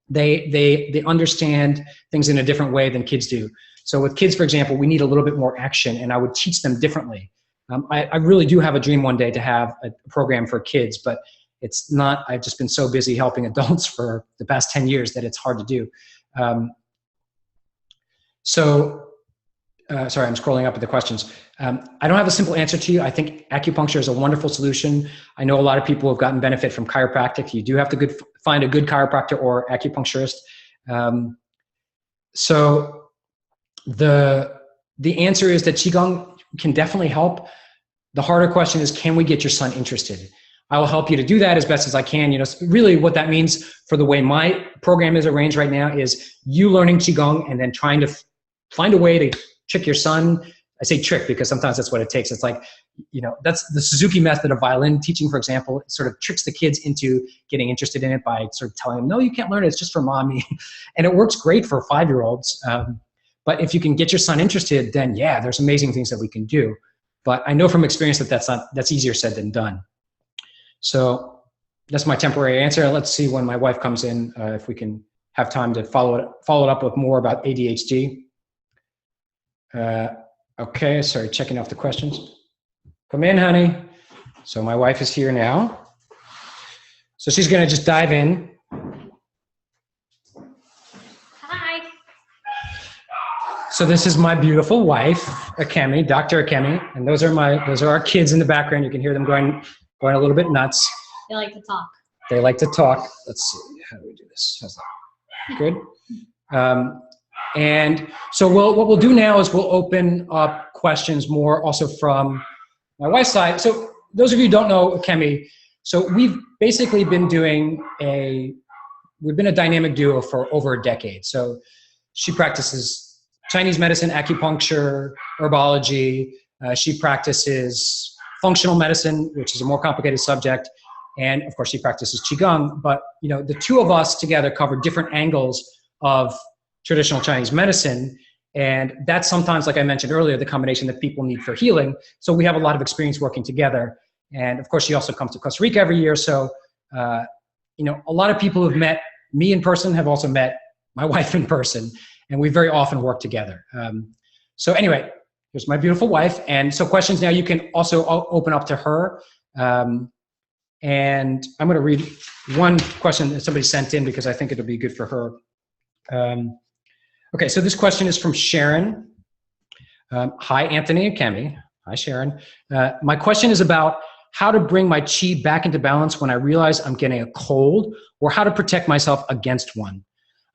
They understand things in a different way than kids do. So with kids, for example, we need a little bit more action, and I would teach them differently. I really do have a dream one day to have a program for kids, but it's not, I've just been so busy helping adults for the past 10 years that it's hard to do. Sorry, I'm scrolling up at the questions. I don't have a simple answer to you. I think acupuncture is a wonderful solution. I know a lot of people have gotten benefit from chiropractic. You do have to find a good chiropractor or acupuncturist. So the answer is that Qigong can definitely help. The harder question is, can we get your son interested? I will help you to do that as best as I can. You know, really what that means for the way my program is arranged right now is you learning Qigong and then trying to find a way to trick your son. I say trick because sometimes that's what it takes. It's like, you know, that's the Suzuki method of violin teaching, for example. It sort of tricks the kids into getting interested in it by sort of telling them, no, you can't learn it. It's just for mommy. And it works great for 5-year-olds. But if you can get your son interested, then yeah, there's amazing things that we can do. But I know from experience that that's easier said than done. So that's my temporary answer. Let's see when my wife comes in, if we can have time to follow it up with more about ADHD. Okay, sorry, checking off the questions. Come in, honey. So my wife is here now. So she's gonna just dive in. Hi. So this is my beautiful wife, Akemi, Dr. Akemi, and those are our kids in the background. You can hear them going a little bit nuts. They like to talk. They like to talk. Let's see, how do we do this? How's that? Good. And so what we'll do now is we'll open up questions more also from my wife's side. So those of you who don't know Akemi, so we've basically been we've been a dynamic duo for over a decade. So she practices Chinese medicine, acupuncture, herbology. She practices functional medicine, which is a more complicated subject. And of course she practices Qigong, but you know, the two of us together cover different angles of traditional Chinese medicine. And that's sometimes, like I mentioned earlier, the combination that people need for healing. So we have a lot of experience working together. And of course, she also comes to Costa Rica every year. So, you know, a lot of people who've met me in person have also met my wife in person. And we very often work together. So anyway, here's my beautiful wife. And so questions now you can also open up to her. And I'm going to read one question that somebody sent in because I think it'll be good for her. Okay, so this question is from Sharon. Hi, Anthony and Akemi. Hi, Sharon. My question is about how to bring my qi back into balance when I realize I'm getting a cold, or how to protect myself against one.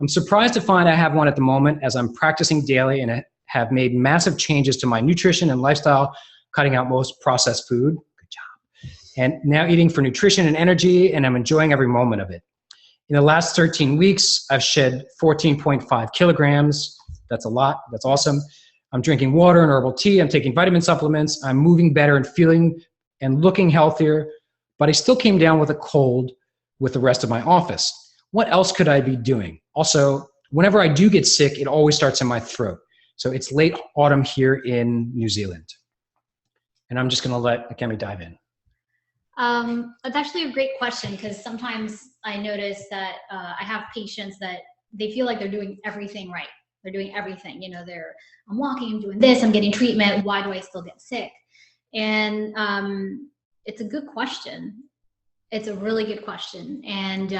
I'm surprised to find I have one at the moment as I'm practicing daily and have made massive changes to my nutrition and lifestyle, cutting out most processed food. Good job. And now eating for nutrition and energy, and I'm enjoying every moment of it. In the last 13 weeks, I've shed 14.5 kilograms. That's a lot. That's awesome. I'm drinking water and herbal tea. I'm taking vitamin supplements. I'm moving better and feeling and looking healthier, but I still came down with a cold with the rest of my office. What else could I be doing? Also, whenever I do get sick, it always starts in my throat. So it's late autumn here in New Zealand. And I'm just going to let Akemi dive in. It's actually a great question because sometimes I notice that I have patients that they feel like they're doing everything right. They're doing everything. You know, I'm walking, I'm doing this, I'm getting treatment. Why do I still get sick? And it's a good question. It's a really good question. And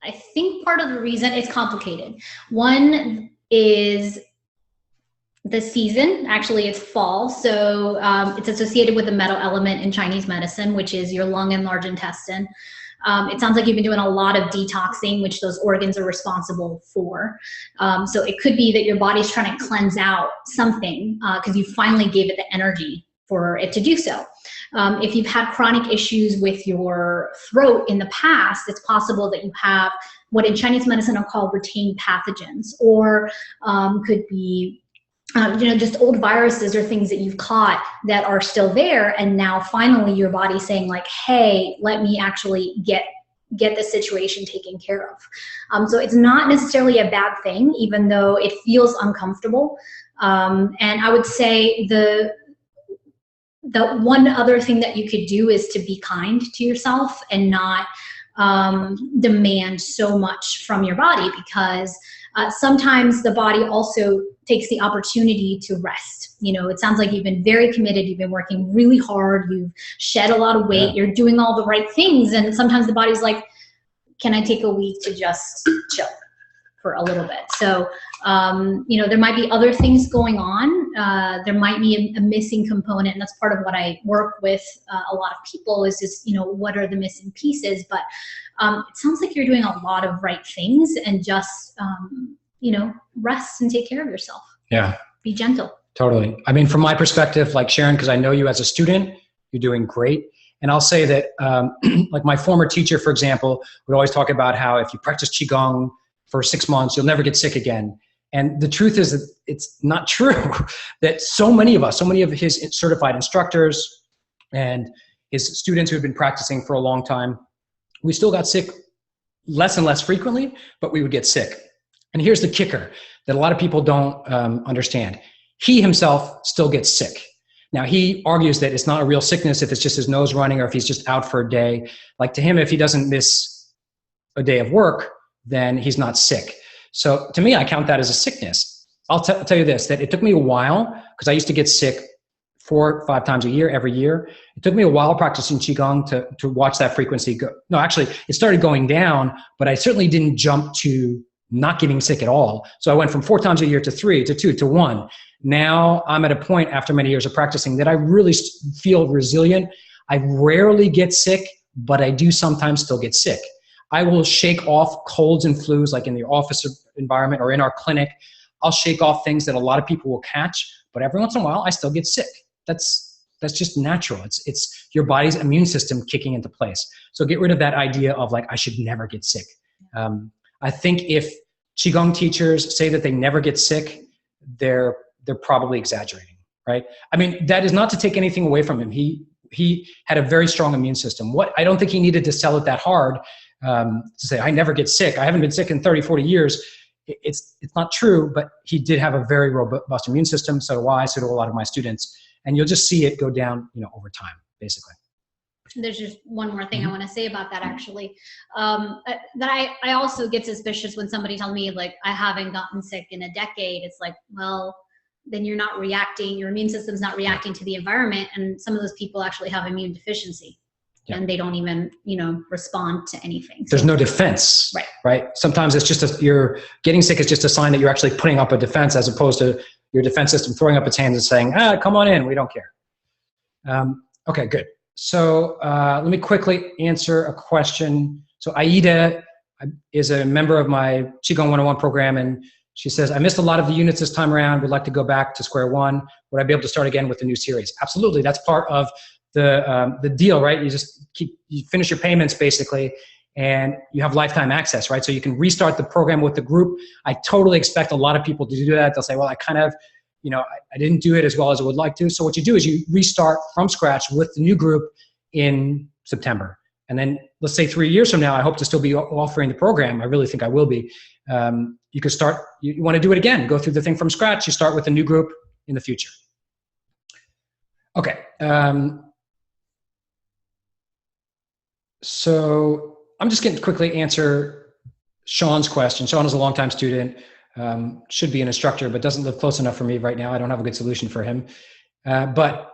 I think part of the reason it's complicated. One is the season. Actually, it's fall. So it's associated with the metal element in Chinese medicine, which is your lung and large intestine. It sounds like you've been doing a lot of detoxing, which those organs are responsible for. So it could be that your body's trying to cleanse out something because you finally gave it the energy for it to do so. If you've had chronic issues with your throat in the past, it's possible that you have what in Chinese medicine are called retained pathogens, or could be just old viruses or things that you've caught that are still there, and now finally your body's saying like, hey, let me actually get the situation taken care of. So it's not necessarily a bad thing, even though it feels uncomfortable. And I would say the one other thing that you could do is to be kind to yourself and not demand so much from your body, because sometimes the body also takes the opportunity to rest. It sounds like you've been very committed. You've been working really hard. You've shed a lot of weight. You're doing all the right things. And sometimes the body's like, can I take a week to just chill for a little bit? So, there might be other things going on. There might be a missing component. And that's part of what I work with a lot of people is just, what are the missing pieces? But it sounds like you're doing a lot of right things, and just, rest and take care of yourself. Yeah. Be gentle. Totally. I mean, from my perspective, like Sharon, because I know you as a student, you're doing great. And I'll say that, like my former teacher, for example, would always talk about how if you practice Qigong for 6 months, you'll never get sick again. And the truth is that it's not true. That so many of his certified instructors and his students who have been practicing for a long time, we still got sick less and less frequently, but we would get sick. And here's the kicker that a lot of people don't understand. He himself still gets sick. Now, he argues that it's not a real sickness if it's just his nose running or if he's just out for a day. Like to him, if he doesn't miss a day of work, then he's not sick. So to me, I count that as a sickness. I'll tell you this, that it took me a while, because I used to get sick 4 or 5 times a year, every year. It took me a while practicing Qigong to watch that frequency go. No, actually, it started going down, but I certainly didn't jump to not getting sick at all. So I went from 4 times a year to 3, to 2, to 1. Now I'm at a point after many years of practicing that I really feel resilient. I rarely get sick, but I do sometimes still get sick. I will shake off colds and flus, like in the office environment or in our clinic. I'll shake off things that a lot of people will catch, but every once in a while I still get sick. That's just natural. It's your body's immune system kicking into place. So get rid of that idea of like, I should never get sick. I think if Qigong teachers say that they never get sick, they're probably exaggerating, right? I mean, that is not to take anything away from him. He had a very strong immune system. I don't think he needed to sell it that hard to say, I never get sick. I haven't been sick in 30, 40 years. It's not true, but he did have a very robust immune system. So do I, so do a lot of my students. And you'll just see it go down, over time, basically. There's just one more thing I want to say about that, actually. That I also get suspicious when somebody tells me, like, I haven't gotten sick in a decade. It's like, well, then you're not reacting. Your immune system's not reacting to the environment. And some of those people actually have immune deficiency. Yeah. And they don't even, respond to anything. There's no defense, right? Sometimes it's just you're getting sick is just a sign that you're actually putting up a defense, as opposed to your defense system throwing up its hands and saying, come on in, we don't care. Okay, good. So let me quickly answer a question. So Aida is a member of my Qigong 101 program, and she says, I missed a lot of the units this time around, would like to go back to square one. Would I be able to start again with the new series? Absolutely, that's part of the deal, right? You finish your payments basically, and you have lifetime access, right? So you can restart the program with the group. I totally expect a lot of people to do that. They'll say, well, I kind of, I didn't do it as well as I would like to. So what you do is you restart from scratch with the new group in September. And then let's say 3 years from now, I hope to still be offering the program. I really think I will be. You could start, you want to do it again, go through the thing from scratch. You start with a new group in the future. Okay. So I'm just going to quickly answer Sean's question. Sean is a longtime student, should be an instructor, but doesn't live close enough for me right now. I don't have a good solution for him. But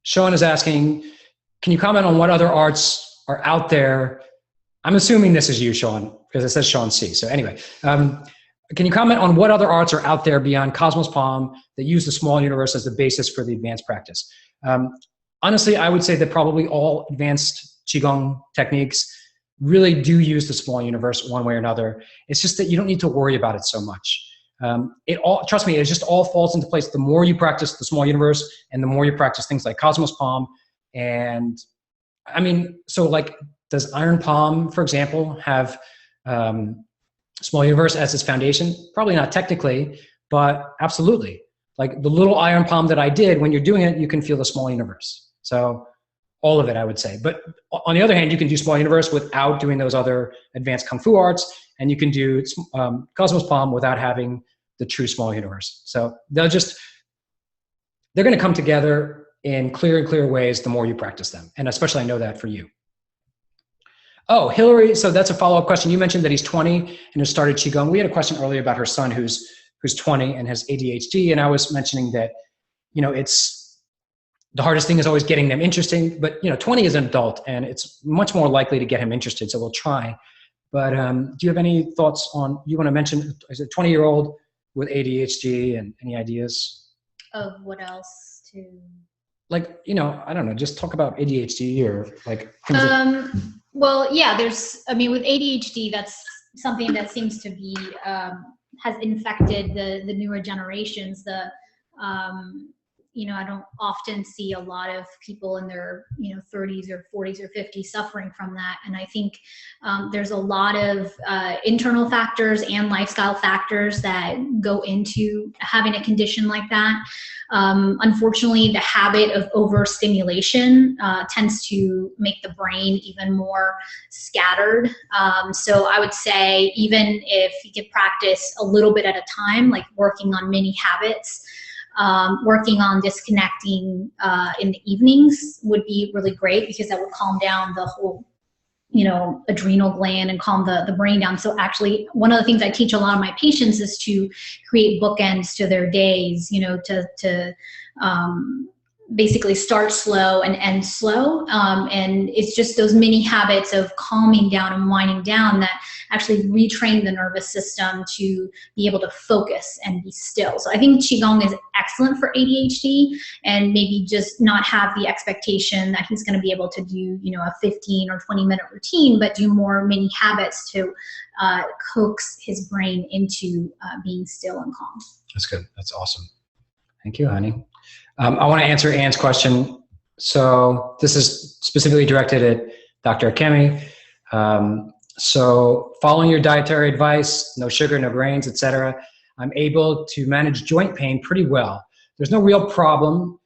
Sean is asking, can you comment on what other arts are out there? I'm assuming this is you, Sean, because it says Sean C. So anyway, can can you comment on what other arts are out there beyond Cosmos Palm that use the small universe as the basis for the advanced practice? Honestly, I would say that probably all advanced Qigong techniques really do use the small universe one way or another. It's just that you don't need to worry about it so much. Trust me, it just all falls into place. The more you practice the small universe and the more you practice things like Cosmos Palm. And I mean, so like, does Iron Palm, for example, have small universe as its foundation? Probably not technically, but absolutely. Like the little iron palm that I did, when you're doing it, you can feel the small universe. So all of it, I would say. But on the other hand, you can do small universe without doing those other advanced Kung Fu arts, and you can do Cosmos Palm without having the true small universe. So they're going to come together in clear and clear ways the more you practice them. And especially I know that for you. Oh, Hillary, so that's a follow-up question. You mentioned that he's 20 and has started Qigong. We had a question earlier about her son who's 20 and has ADHD. And I was mentioning that, it's the hardest thing is always getting them interesting, but 20 is an adult and it's much more likely to get him interested. So we'll try. But do you have any thoughts on, you want to mention, is it 20-year-old with ADHD and any ideas? Of what else to? Like, I don't know, just talk about ADHD or like. Well, yeah, with ADHD, that's something that seems to be, has infected the newer generations. I don't often see a lot of people in their, 30s or 40s or 50s suffering from that. And I think there's a lot of internal factors and lifestyle factors that go into having a condition like that. Unfortunately, the habit of overstimulation tends to make the brain even more scattered. So I would say even if you could practice a little bit at a time, like working on mini habits, working on disconnecting in the evenings would be really great, because that would calm down the whole, adrenal gland and calm the brain down. So actually, one of the things I teach a lot of my patients is to create bookends to their days, to basically start slow and end slow. And it's just those mini habits of calming down and winding down that actually retrain the nervous system to be able to focus and be still. So I think Qigong is excellent for ADHD, and maybe just not have the expectation that he's going to be able to do, a 15 or 20-minute routine, but do more mini habits to coax his brain into being still and calm. That's good. That's awesome. Thank you, honey. I want to answer Anne's question. So this is specifically directed at Dr. Akemi. So following your dietary advice, no sugar, no grains, etc., I'm able to manage joint pain pretty well. There's no real problem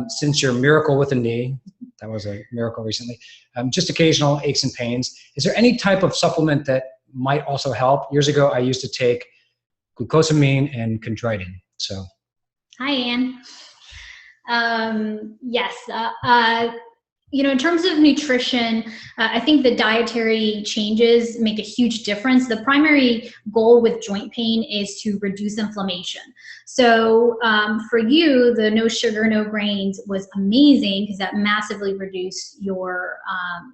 since your miracle with the knee. That was a miracle recently. Just occasional aches and pains. Is there any type of supplement that might also help? Years ago, I used to take glucosamine and chondroitin. So. Hi, Anne. Yes. In terms of nutrition, I think the dietary changes make a huge difference. The primary goal with joint pain is to reduce inflammation. So for you, the no sugar, no grains was amazing, because that massively reduced your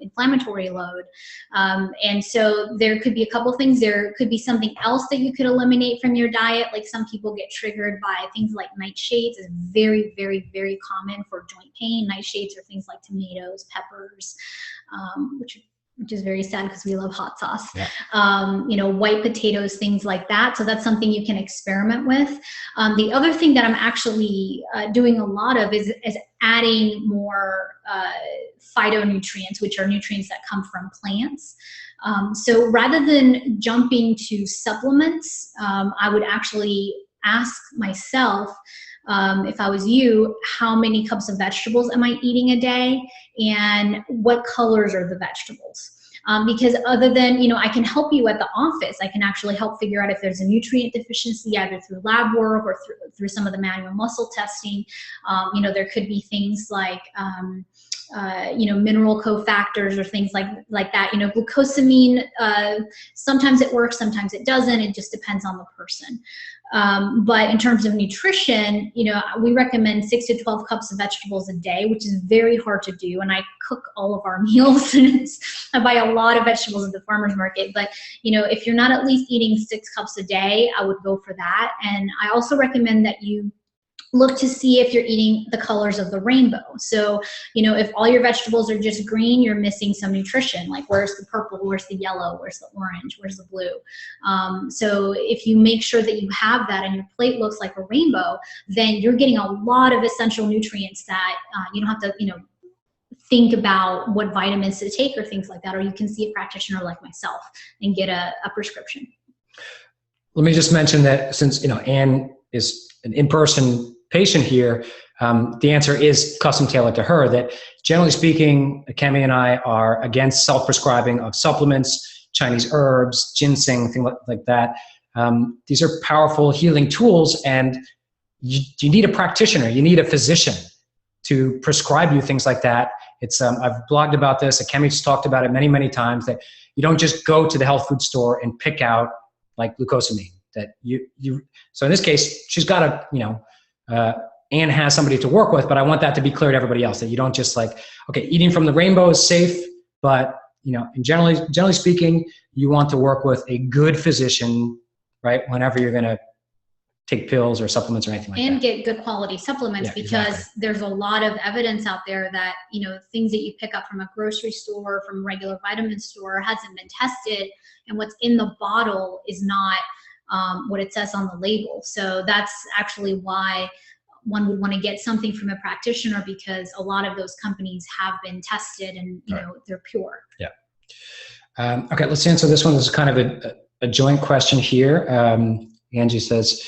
inflammatory load. And so there could be a couple things. There could be something else that you could eliminate from your diet. Like some people get triggered by things like nightshades. It's very, very, very common for joint pain. Nightshades are things like tomatoes, peppers, which is very sad because we love hot sauce. Yeah. White potatoes, things like that. So that's something you can experiment with. The other thing that I'm actually doing a lot of is adding more phytonutrients, which are nutrients that come from plants. So rather than jumping to supplements, I would actually ask myself, if I was you, how many cups of vegetables am I eating a day, and what colors are the vegetables? Because other than, I can help you at the office, I can actually help figure out if there's a nutrient deficiency, either through lab work or through some of the manual muscle testing. There could be things like mineral cofactors or things like that. Glucosamine, sometimes it works, sometimes it doesn't. It just depends on the person. But in terms of nutrition, we recommend 6 to 12 cups of vegetables a day, which is very hard to do. And I cook all of our meals, and I buy a lot of vegetables at the farmer's market. But, if you're not at least eating 6 cups a day, I would go for that. And I also recommend that you look to see if you're eating the colors of the rainbow. So, if all your vegetables are just green, you're missing some nutrition. Like, where's the purple? Where's the yellow? Where's the orange? Where's the blue? So if you make sure that you have that and your plate looks like a rainbow, then you're getting a lot of essential nutrients that you don't have to, think about what vitamins to take or things like that. Or you can see a practitioner like myself and get a prescription. Let me just mention that since, Anne is an in-person patient here, the answer is custom tailored to her. That generally speaking, Akemi and I are against self-prescribing of supplements, Chinese herbs, ginseng, things like that. These are powerful healing tools, and you need a practitioner, you need a physician to prescribe you things like that. It's I've blogged about this. Akemi's talked about it many, many times, that you don't just go to the health food store and pick out like glucosamine. That so in this case, she's got Anne has somebody to work with, but I want that to be clear to everybody else, that you don't just okay, eating from the rainbow is safe, but and generally speaking, you want to work with a good physician, right? Whenever you're going to take pills or supplements or anything like that. And get good quality supplements, because there's a lot of evidence out there that, things that you pick up from a grocery store, from a regular vitamin store, hasn't been tested, and what's in the bottle is not what it says on the label. So that's actually why one would want to get something from a practitioner, because a lot of those companies have been tested and they're pure. Yeah. Okay, let's answer this one. This is kind of a joint question here. Angie says,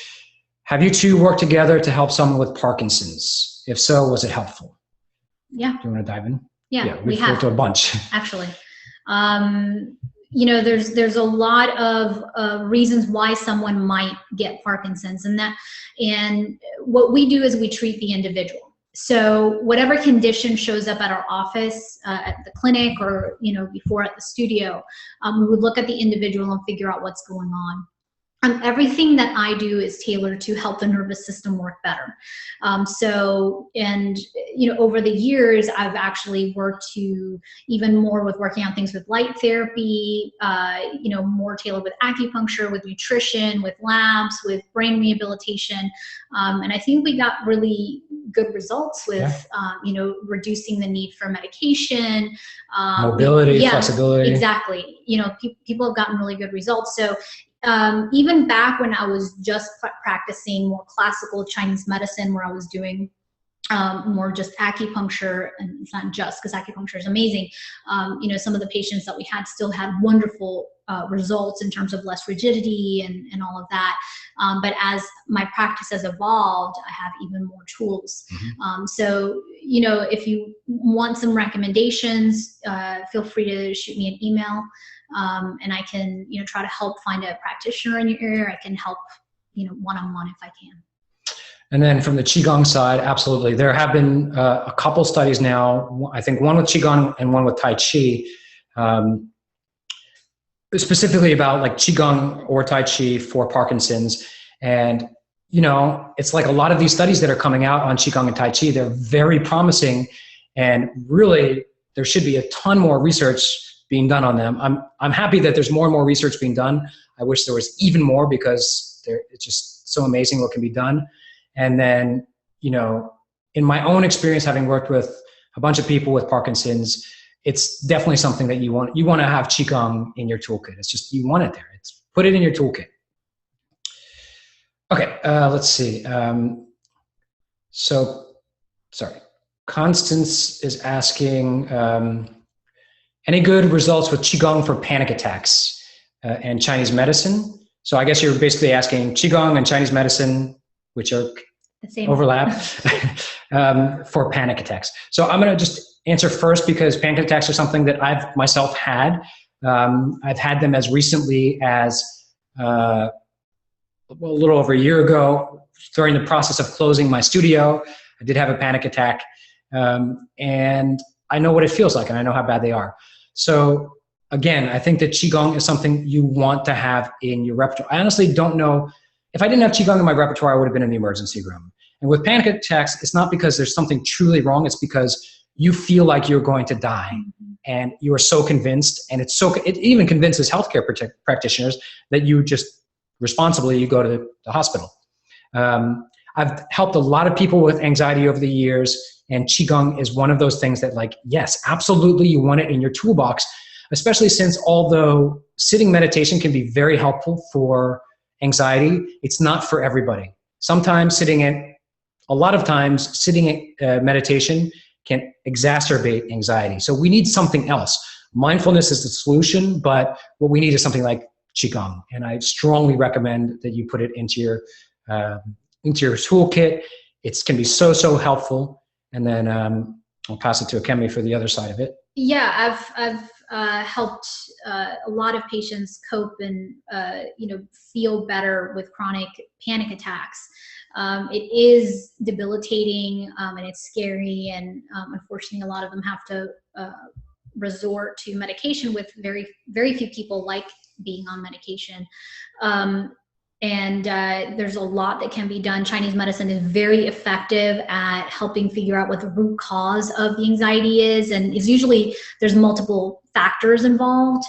have you two worked together to help someone with Parkinson's? If so, was it helpful? Yeah. Do you want to dive in? Yeah, we've worked a bunch. Actually. There's a lot of reasons why someone might get Parkinson's, and what we do is we treat the individual. So whatever condition shows up at our office, at the clinic, or before at the studio, we would look at the individual and figure out what's going on. Everything that I do is tailored to help the nervous system work better. Over the years, I've actually worked to even more with working on things with light therapy, more tailored with acupuncture, with nutrition, with labs, with brain rehabilitation. And I think we got really good results with, reducing the need for medication. Mobility, flexibility. Exactly. People have gotten really good results. So even back when I was just practicing more classical Chinese medicine, where I was doing more just acupuncture, and it's not just, because acupuncture is amazing. Some of the patients that we had still had wonderful results in terms of less rigidity and all of that. But as my practice has evolved, I have even more tools. Mm-hmm. So, if you want some recommendations, feel free to shoot me an email. And I can, try to help find a practitioner in your area. I can help, one-on-one if I can. And then from the Qigong side, absolutely. There have been a couple studies now, I think one with Qigong and one with Tai Chi, specifically about like Qigong or Tai Chi for Parkinson's. And, it's like a lot of these studies that are coming out on Qigong and Tai Chi, they're very promising, and really there should be a ton more research being done on them. I'm happy that there's more and more research being done. I wish there was even more, because it's just so amazing what can be done. And then, in my own experience, having worked with a bunch of people with Parkinson's, it's definitely something that you want to have Qigong in your toolkit. It's just, you want it there. Put it in your toolkit. Okay, let's see. Constance is asking, any good results with Qigong for panic attacks and Chinese medicine? So I guess you're basically asking Qigong and Chinese medicine, which are the same overlap, for panic attacks. So I'm going to just answer first, because panic attacks are something that I've myself had. I've had them as recently as a little over a year ago. During the process of closing my studio, I did have a panic attack. And I know what it feels like and I know how bad they are. So again, I think that Qigong is something you want to have in your repertoire. I honestly don't know, if I didn't have Qigong in my repertoire, I would have been in the emergency room. And with panic attacks, it's not because there's something truly wrong, it's because you feel like you're going to die. And you are so convinced, and it even convinces healthcare practitioners that you just responsibly, you go to the hospital. I've helped a lot of people with anxiety over the years, and Qigong is one of those things that, like, yes, absolutely, you want it in your toolbox, especially since although sitting meditation can be very helpful for anxiety, it's not for everybody. Sometimes a lot of times sitting meditation can exacerbate anxiety. So we need something else. Mindfulness is the solution, but what we need is something like Qigong. And I strongly recommend that you put it into your toolkit. It can be so helpful. And then I'll pass it to Akemi for the other side of it. Yeah, I've helped a lot of patients cope and feel better with chronic panic attacks. It is debilitating and it's scary, and unfortunately a lot of them have to resort to medication, with very few people like being on medication. And there's a lot that can be done. Chinese medicine is very effective at helping figure out what the root cause of the anxiety is, and is usually there's multiple factors involved.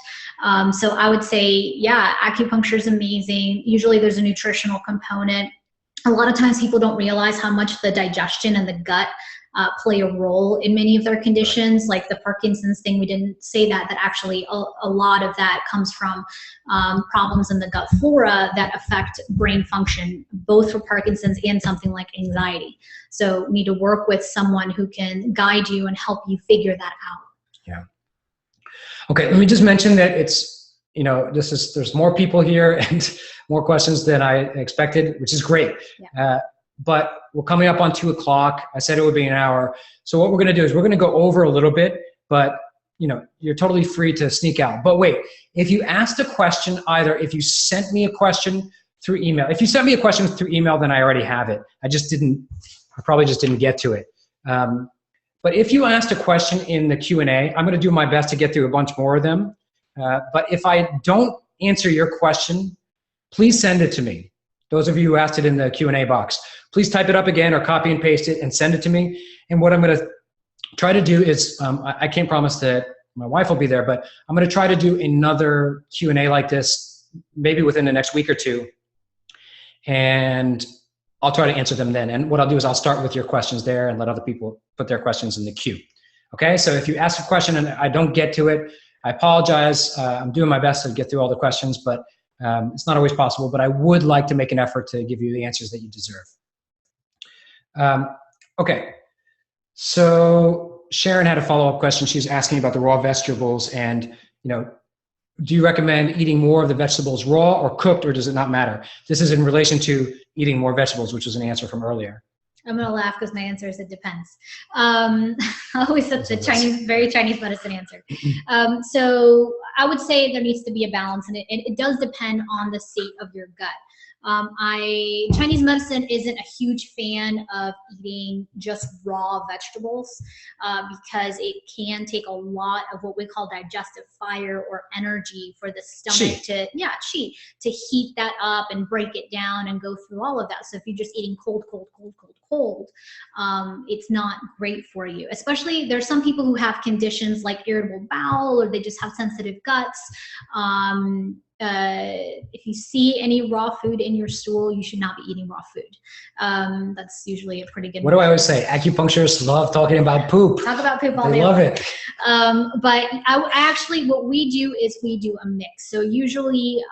So I would say, yeah, acupuncture is amazing. Usually there's a nutritional component. A lot of times people don't realize how much the digestion and the gut play a role in many of their conditions, like the Parkinson's thing. We didn't say that actually a lot of that comes from problems in the gut flora that affect brain function, both for Parkinson's and something like anxiety. So you need to work with someone who can guide you and help you figure that out. Yeah. Okay, let me just mention that it's, there's more people here and more questions than I expected, which is great. Yeah. But we're coming up on 2 o'clock. I said it would be an hour. So what we're going to do is we're going to go over a little bit, but you're totally free to sneak out. But wait, if you asked a question, if you sent me a question through email, if you sent me a question through email, then I already have it. I probably just didn't get to it. But if you asked a question in the Q&A, I'm going to do my best to get through a bunch more of them. But if I don't answer your question, please send it to me. Those of you who asked it in the Q&A box, please type it up again or copy and paste it and send it to me. And what I'm going to try to do is, I can't promise that my wife will be there, but I'm going to try to do another Q&A like this, maybe within the next week or two. And I'll try to answer them then. And what I'll do is I'll start with your questions there and let other people put their questions in the queue. Okay, so if you ask a question and I don't get to it, I apologize. I'm doing my best to get through all the questions, but it's not always possible. But I would like to make an effort to give you the answers that you deserve. Okay, so Sharon had a follow-up question. She's asking about the raw vegetables, and do you recommend eating more of the vegetables raw or cooked, or does it not matter? This is in relation to eating more vegetables, which was an answer from earlier. I'm going to laugh because my answer is it depends. Always such a very Chinese medicine answer. So I would say there needs to be a balance, and it does depend on the state of your gut. Chinese medicine isn't a huge fan of eating just raw vegetables because it can take a lot of what we call digestive fire or energy for the stomach to heat that up and break it down and go through all of that. So if you're just eating cold, it's not great for you. Especially there's some people who have conditions like irritable bowel, or they just have sensitive guts. If you see any raw food in your stool, you should not be eating raw food. That's usually a pretty good. What do I always say? Acupuncturists love talking about poop. Talk about poop all day. They love it. But I actually, what we do is we do a mix. So usually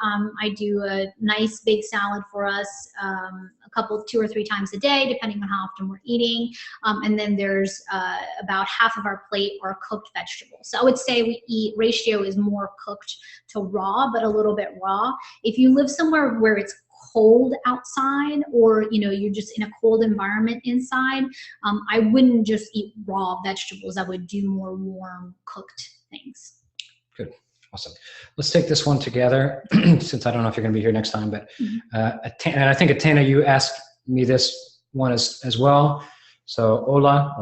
I do a nice big salad for us, 2 or 3 times a day, depending on how often we're eating. And then there's about half of our plate are cooked vegetables. So I would say ratio is more cooked to raw, but a little bit raw. If you live somewhere where it's cold outside, or you're just in a cold environment inside, I wouldn't just eat raw vegetables. I would do more warm cooked things. Good. Awesome. Let's take this one together since I don't know if you're going to be here next time, but and I think Atena, you asked me this one as well. So hola.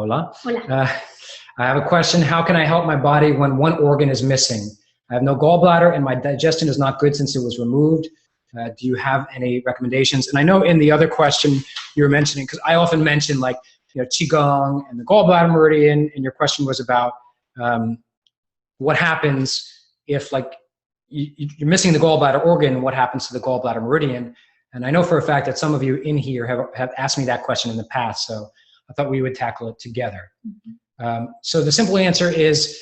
I have a question. How can I help my body when one organ is missing? I have no gallbladder and my digestion is not good since it was removed. Do you have any recommendations? And I know in the other question you were mentioning, because I often mention like, Qigong and the gallbladder meridian, and your question was about what happens if like you're missing the gallbladder organ, what happens to the gallbladder meridian? And I know for a fact that some of you in here have asked me that question in the past, so I thought we would tackle it together. So the simple answer is,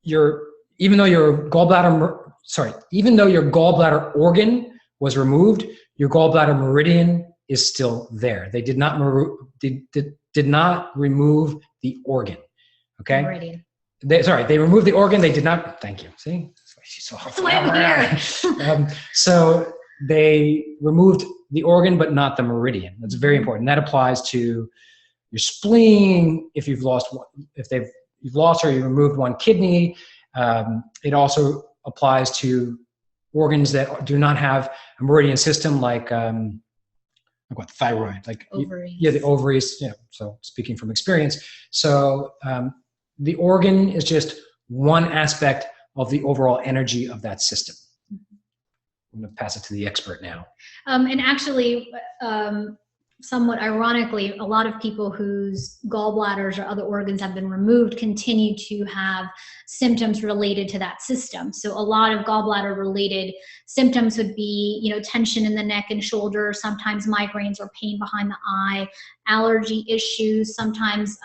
even though your gallbladder organ was removed, your gallbladder meridian is still there. They did not remove the organ. Okay. Meridian. They removed the organ. They did not. Thank you. See, she's so helpful. So they removed the organ, but not the meridian. That's very important. That applies to your spleen. If you've lost or you removed one kidney. It also applies to organs that do not have a meridian system, like what, thyroid, like ovaries. The ovaries. So speaking from experience, so the organ is just one aspect of the overall energy of that system. I'm going to pass it to the expert now. And actually, somewhat ironically, a lot of people whose gallbladders or other organs have been removed continue to have symptoms related to that system. So a lot of gallbladder related symptoms would be, tension in the neck and shoulder, sometimes migraines or pain behind the eye, allergy issues, sometimes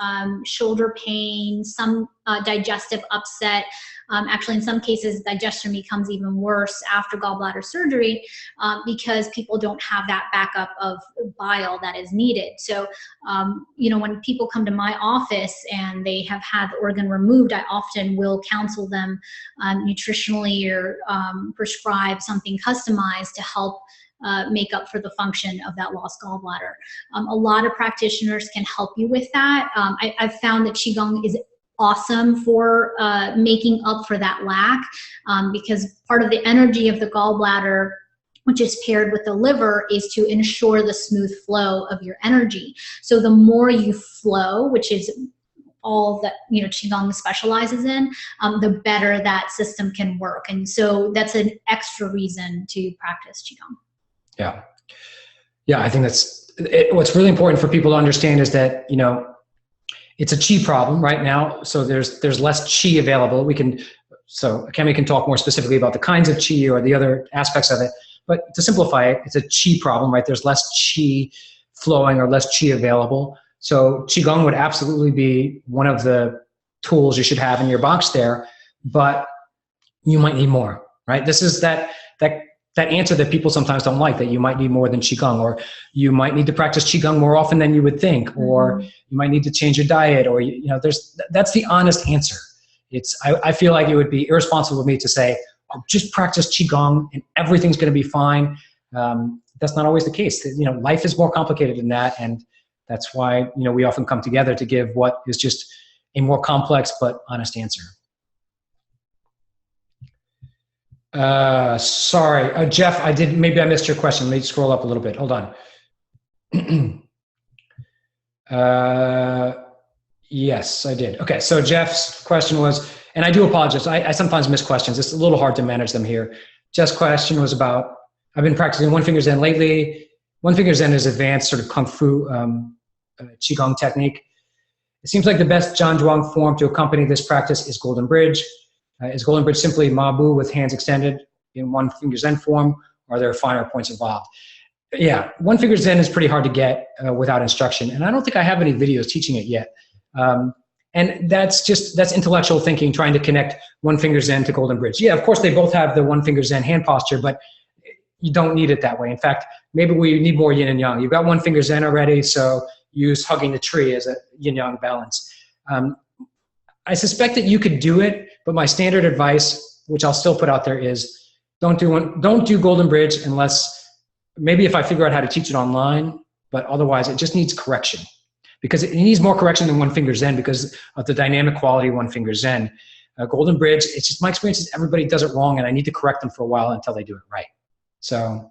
shoulder pain, some digestive upset. Actually, in some cases, digestion becomes even worse after gallbladder surgery because people don't have that backup of bile that is needed. So, when people come to my office and they have had the organ removed, I often will counsel them nutritionally or prescribe something customized to help make up for the function of that lost gallbladder. A lot of practitioners can help you with that. I've found that Qigong is awesome for making up for that lack because part of the energy of the gallbladder, which is paired with the liver, is to ensure the smooth flow of your energy. So the more you flow, which is all that Qigong specializes in, the better that system can work. And so that's an extra reason to practice Qigong. Yeah, I think that's what's really important for people to understand is that it's a chi problem right now, so there's less chi available. So Akemi can talk more specifically about the kinds of chi or the other aspects of it. But to simplify it, it's a chi problem, right? There's less chi flowing or less chi available. So Qigong would absolutely be one of the tools you should have in your box there, but you might need more, right? This is that answer that people sometimes don't like, that you might need more than Qigong, or you might need to practice Qigong more often than you would think, or you might need to change your diet, or that's the honest answer. I feel like it would be irresponsible of me to say, oh, just practice Qigong and everything's going to be fine. That's not always the case. Life is more complicated than that, and that's why we often come together to give what is just a more complex but honest answer. Sorry, Jeff, maybe I missed your question. Let me scroll up a little bit. Hold on. Yes, I did. Okay, so Jeff's question was, and I do apologize, I sometimes miss questions. It's a little hard to manage them here. Jeff's question was about, I've been practicing One Finger Zen lately. One Finger Zen is advanced sort of Kung Fu Qigong technique. It seems like the best Zhan Zhuang form to accompany this practice is Golden Bridge. Is Golden Bridge simply Mabu with hands extended in One Finger Zen form, or are there finer points involved? Yeah, One Finger Zen is pretty hard to get without instruction, and I don't think I have any videos teaching it yet. And that's intellectual thinking, trying to connect One Finger Zen to Golden Bridge. Yeah, of course they both have the One Finger Zen hand posture, but you don't need it that way. In fact, maybe we need more yin and yang. You've got One Finger Zen already, so use hugging the tree as a yin-yang balance. I suspect that you could do it, but my standard advice, which I'll still put out there, is don't do Golden Bridge unless, maybe if I figure out how to teach it online, but otherwise it just needs correction. Because it needs more correction than One Finger Zen because of the dynamic quality of One Finger Zen. Golden Bridge, it's just my experience is everybody does it wrong, and I need to correct them for a while until they do it right. So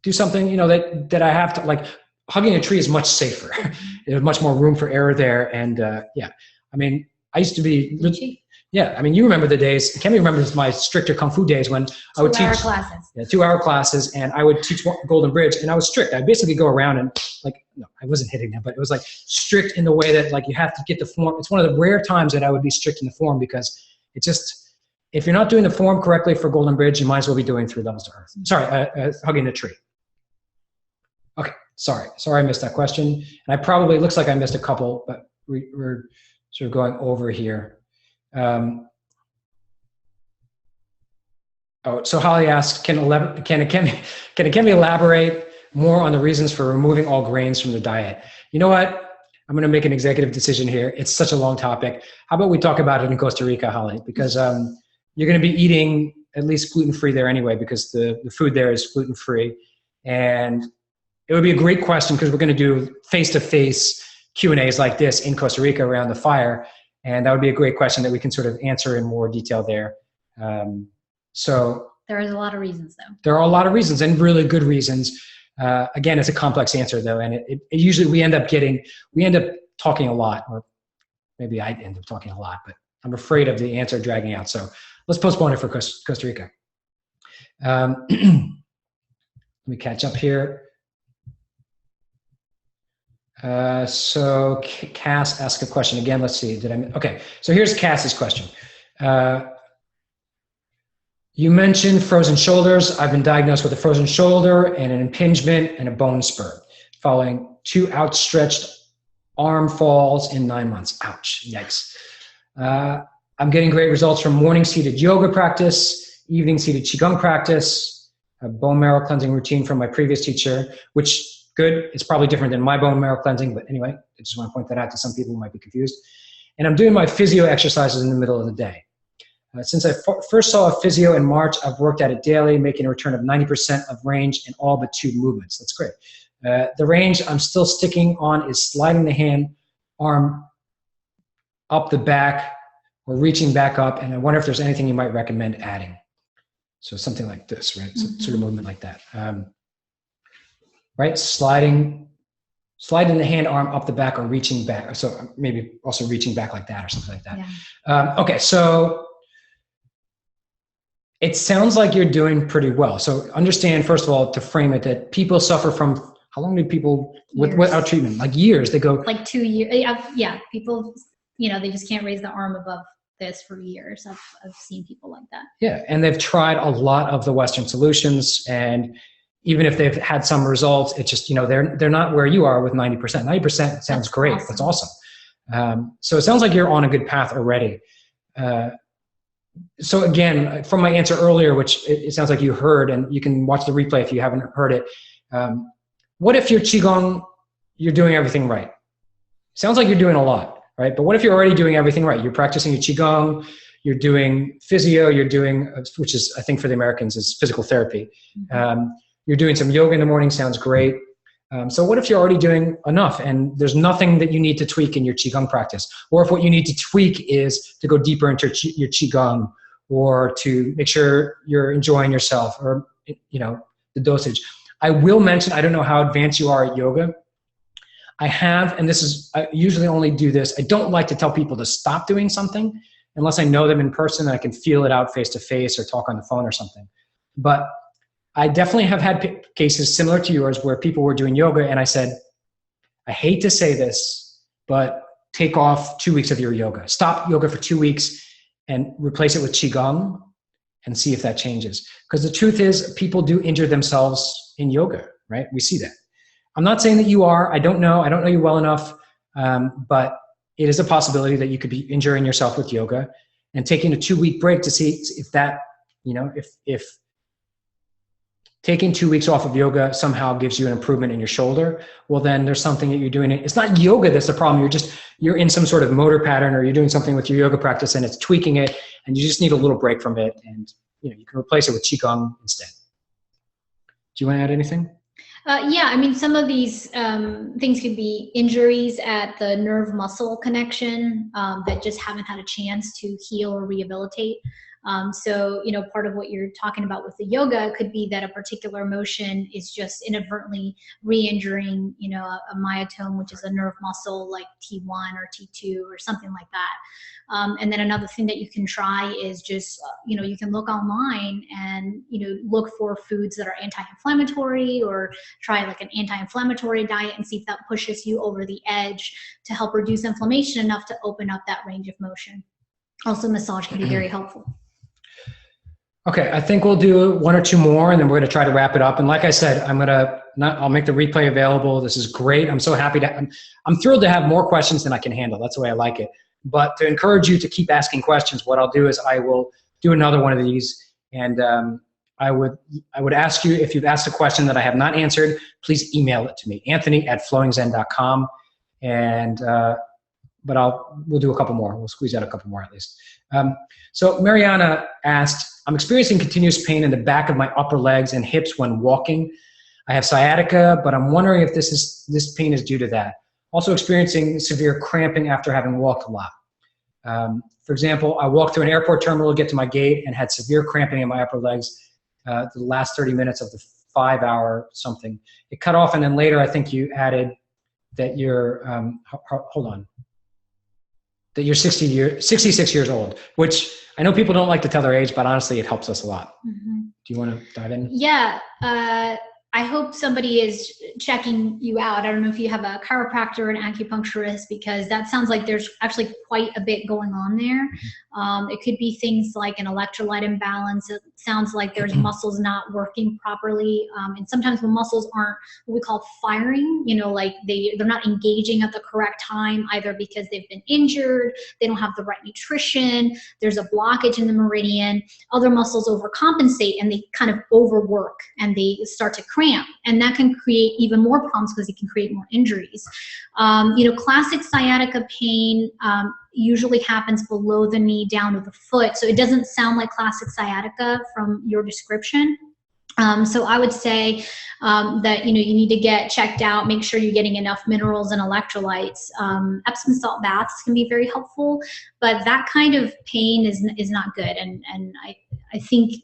do something, that I have to, like hugging a tree is much safer. There's much more room for error there. And yeah, I mean, I used to be, yeah, I mean, you remember the days, Akemi remembers my stricter Kung Fu days when I would teach 2-hour classes. Yeah, 2-hour classes, and I would teach Golden Bridge, and I was strict. I'd basically go around and like, no, I wasn't hitting them, but it was like strict in the way that like you have to get the form. It's one of the rare times that I would be strict in the form because it just, if you're not doing the form correctly for Golden Bridge, you might as well be doing 3 levels to earth. Sorry, hugging the tree. Okay, sorry I missed that question. And I probably, looks like I missed a couple, but we're sort of going over here. So Holly asks, can Akemi elaborate more on the reasons for removing all grains from the diet? You know what? I'm going to make an executive decision here. It's such a long topic. How about we talk about it in Costa Rica, Holly? Because you're going to be eating at least gluten-free there anyway, because the food there is gluten-free. And it would be a great question because we're going to do face-to-face Q&As like this in Costa Rica around the fire. And that would be a great question that we can sort of answer in more detail there. So there is a lot of reasons, though. There are a lot of reasons, and really good reasons. Again, it's a complex answer, though, and it usually we end up talking a lot, or maybe I end up talking a lot, but I'm afraid of the answer dragging out. So let's postpone it for Costa Rica. Let me catch up here. So Cass asked a question again. Let's see. Okay. So here's Cass's question. You mentioned frozen shoulders. I've been diagnosed with a frozen shoulder and an impingement and a bone spur following 2 outstretched arm falls in 9 months. Ouch, yikes. I'm getting great results from morning seated yoga practice, evening seated Qigong practice, a bone marrow cleansing routine from my previous teacher, which good. It's probably different than my bone marrow cleansing, but anyway, I just want to point that out to some people who might be confused. And I'm doing my physio exercises in the middle of the day. Since I first saw a physio in March, I've worked at it daily, making a return of 90% of range in all but 2 movements. That's great. The range I'm still sticking on is sliding the hand arm up the back or reaching back up. And I wonder if there's anything you might recommend adding. So something like this, right? So, sort of movement like that. Right? Sliding the hand arm up the back or reaching back. So maybe also reaching back like that or something like that. Yeah. Okay, so it sounds like you're doing pretty well. So understand, first of all, to frame it, that people suffer from, how long do people, without treatment? Like years, they go. Like 2 years, yeah. People, they just can't raise the arm above this for years. I've seen people like that. Yeah, and they've tried a lot of the Western solutions, and even if they've had some results, it's just, they're not where you are with 90%. 90% sounds great. Awesome. That's awesome. So it sounds like you're on a good path already. So again, from my answer earlier, which it sounds like you heard, and you can watch the replay if you haven't heard it. What if your Qigong, you're doing everything right? Sounds like you're doing a lot, right? But what if you're already doing everything right? You're practicing your Qigong, you're doing physio, you're doing, which is, I think for the Americans, is physical therapy. You're doing some yoga in the morning, sounds great. So what if you're already doing enough and there's nothing that you need to tweak in your Qigong practice? Or if what you need to tweak is to go deeper into your Qigong, or to make sure you're enjoying yourself, or, the dosage. I will mention, I don't know how advanced you are at yoga. I have, and I usually only do this, I don't like to tell people to stop doing something unless I know them in person and I can feel it out face to face or talk on the phone or something. But I definitely have had cases similar to yours where people were doing yoga and I said, I hate to say this, but take off 2 weeks of your yoga. Stop yoga for 2 weeks and replace it with Qigong and see if that changes. Because the truth is, people do injure themselves in yoga, right? We see that. I'm not saying that you are. I don't know you well enough, but it is a possibility that you could be injuring yourself with yoga, and taking a 2-week break to see if that, if taking 2 weeks off of yoga somehow gives you an improvement in your shoulder, well, then there's something that you're doing. It's not yoga that's the problem. You're in some sort of motor pattern, or you're doing something with your yoga practice and it's tweaking it, and you just need a little break from it, and you can replace it with Qigong instead. Do you want to add anything? Yeah, I mean, some of these things could be injuries at the nerve muscle connection that just haven't had a chance to heal or rehabilitate. So, part of what you're talking about with the yoga could be that a particular motion is just inadvertently re-injuring, a myotome, which is a nerve muscle like T1 or T2 or something like that. And then another thing that you can try is just, you can look online and, look for foods that are anti-inflammatory, or try like an anti-inflammatory diet and see if that pushes you over the edge to help reduce inflammation enough to open up that range of motion. Also, massage can be very helpful. Okay, I think we'll do one or two more, and then we're going to try to wrap it up. And like I said, I'll make the replay available. This is great. I'm so happy I'm thrilled to have more questions than I can handle. That's the way I like it. But to encourage you to keep asking questions, what I'll do is I will do another one of these, and I would ask you, if you've asked a question that I have not answered, please email it to me, anthony@flowingzen.com. And we'll do a couple more. We'll squeeze out a couple more at least. So Mariana asked, I'm experiencing continuous pain in the back of my upper legs and hips when walking. I have sciatica, but I'm wondering if this pain is due to that. Also experiencing severe cramping after having walked a lot. For example, I walked through an airport terminal to get to my gate and had severe cramping in my upper legs the last 30 minutes of the 5-hour something. It cut off, and then later I think you added that you're, that you're 66 years old, which I know people don't like to tell their age, but honestly, it helps us a lot. Mm-hmm. Do you want to dive in? Yeah. I hope somebody is checking you out. I don't know if you have a chiropractor or an acupuncturist, because that sounds like there's actually quite a bit going on there. It could be things like an electrolyte imbalance. It sounds like there's muscles not working properly. And sometimes when muscles aren't what we call firing, like they're not engaging at the correct time, either because they've been injured, they don't have the right nutrition, there's a blockage in the meridian, other muscles overcompensate and they kind of overwork and they start to cramp. And that can create even more problems because it can create more injuries. Classic sciatica pain usually happens below the knee down to the foot. So it doesn't sound like classic sciatica from your description. So I would say that, you need to get checked out, make sure you're getting enough minerals and electrolytes. Epsom salt baths can be very helpful, but that kind of pain is not good. And I think,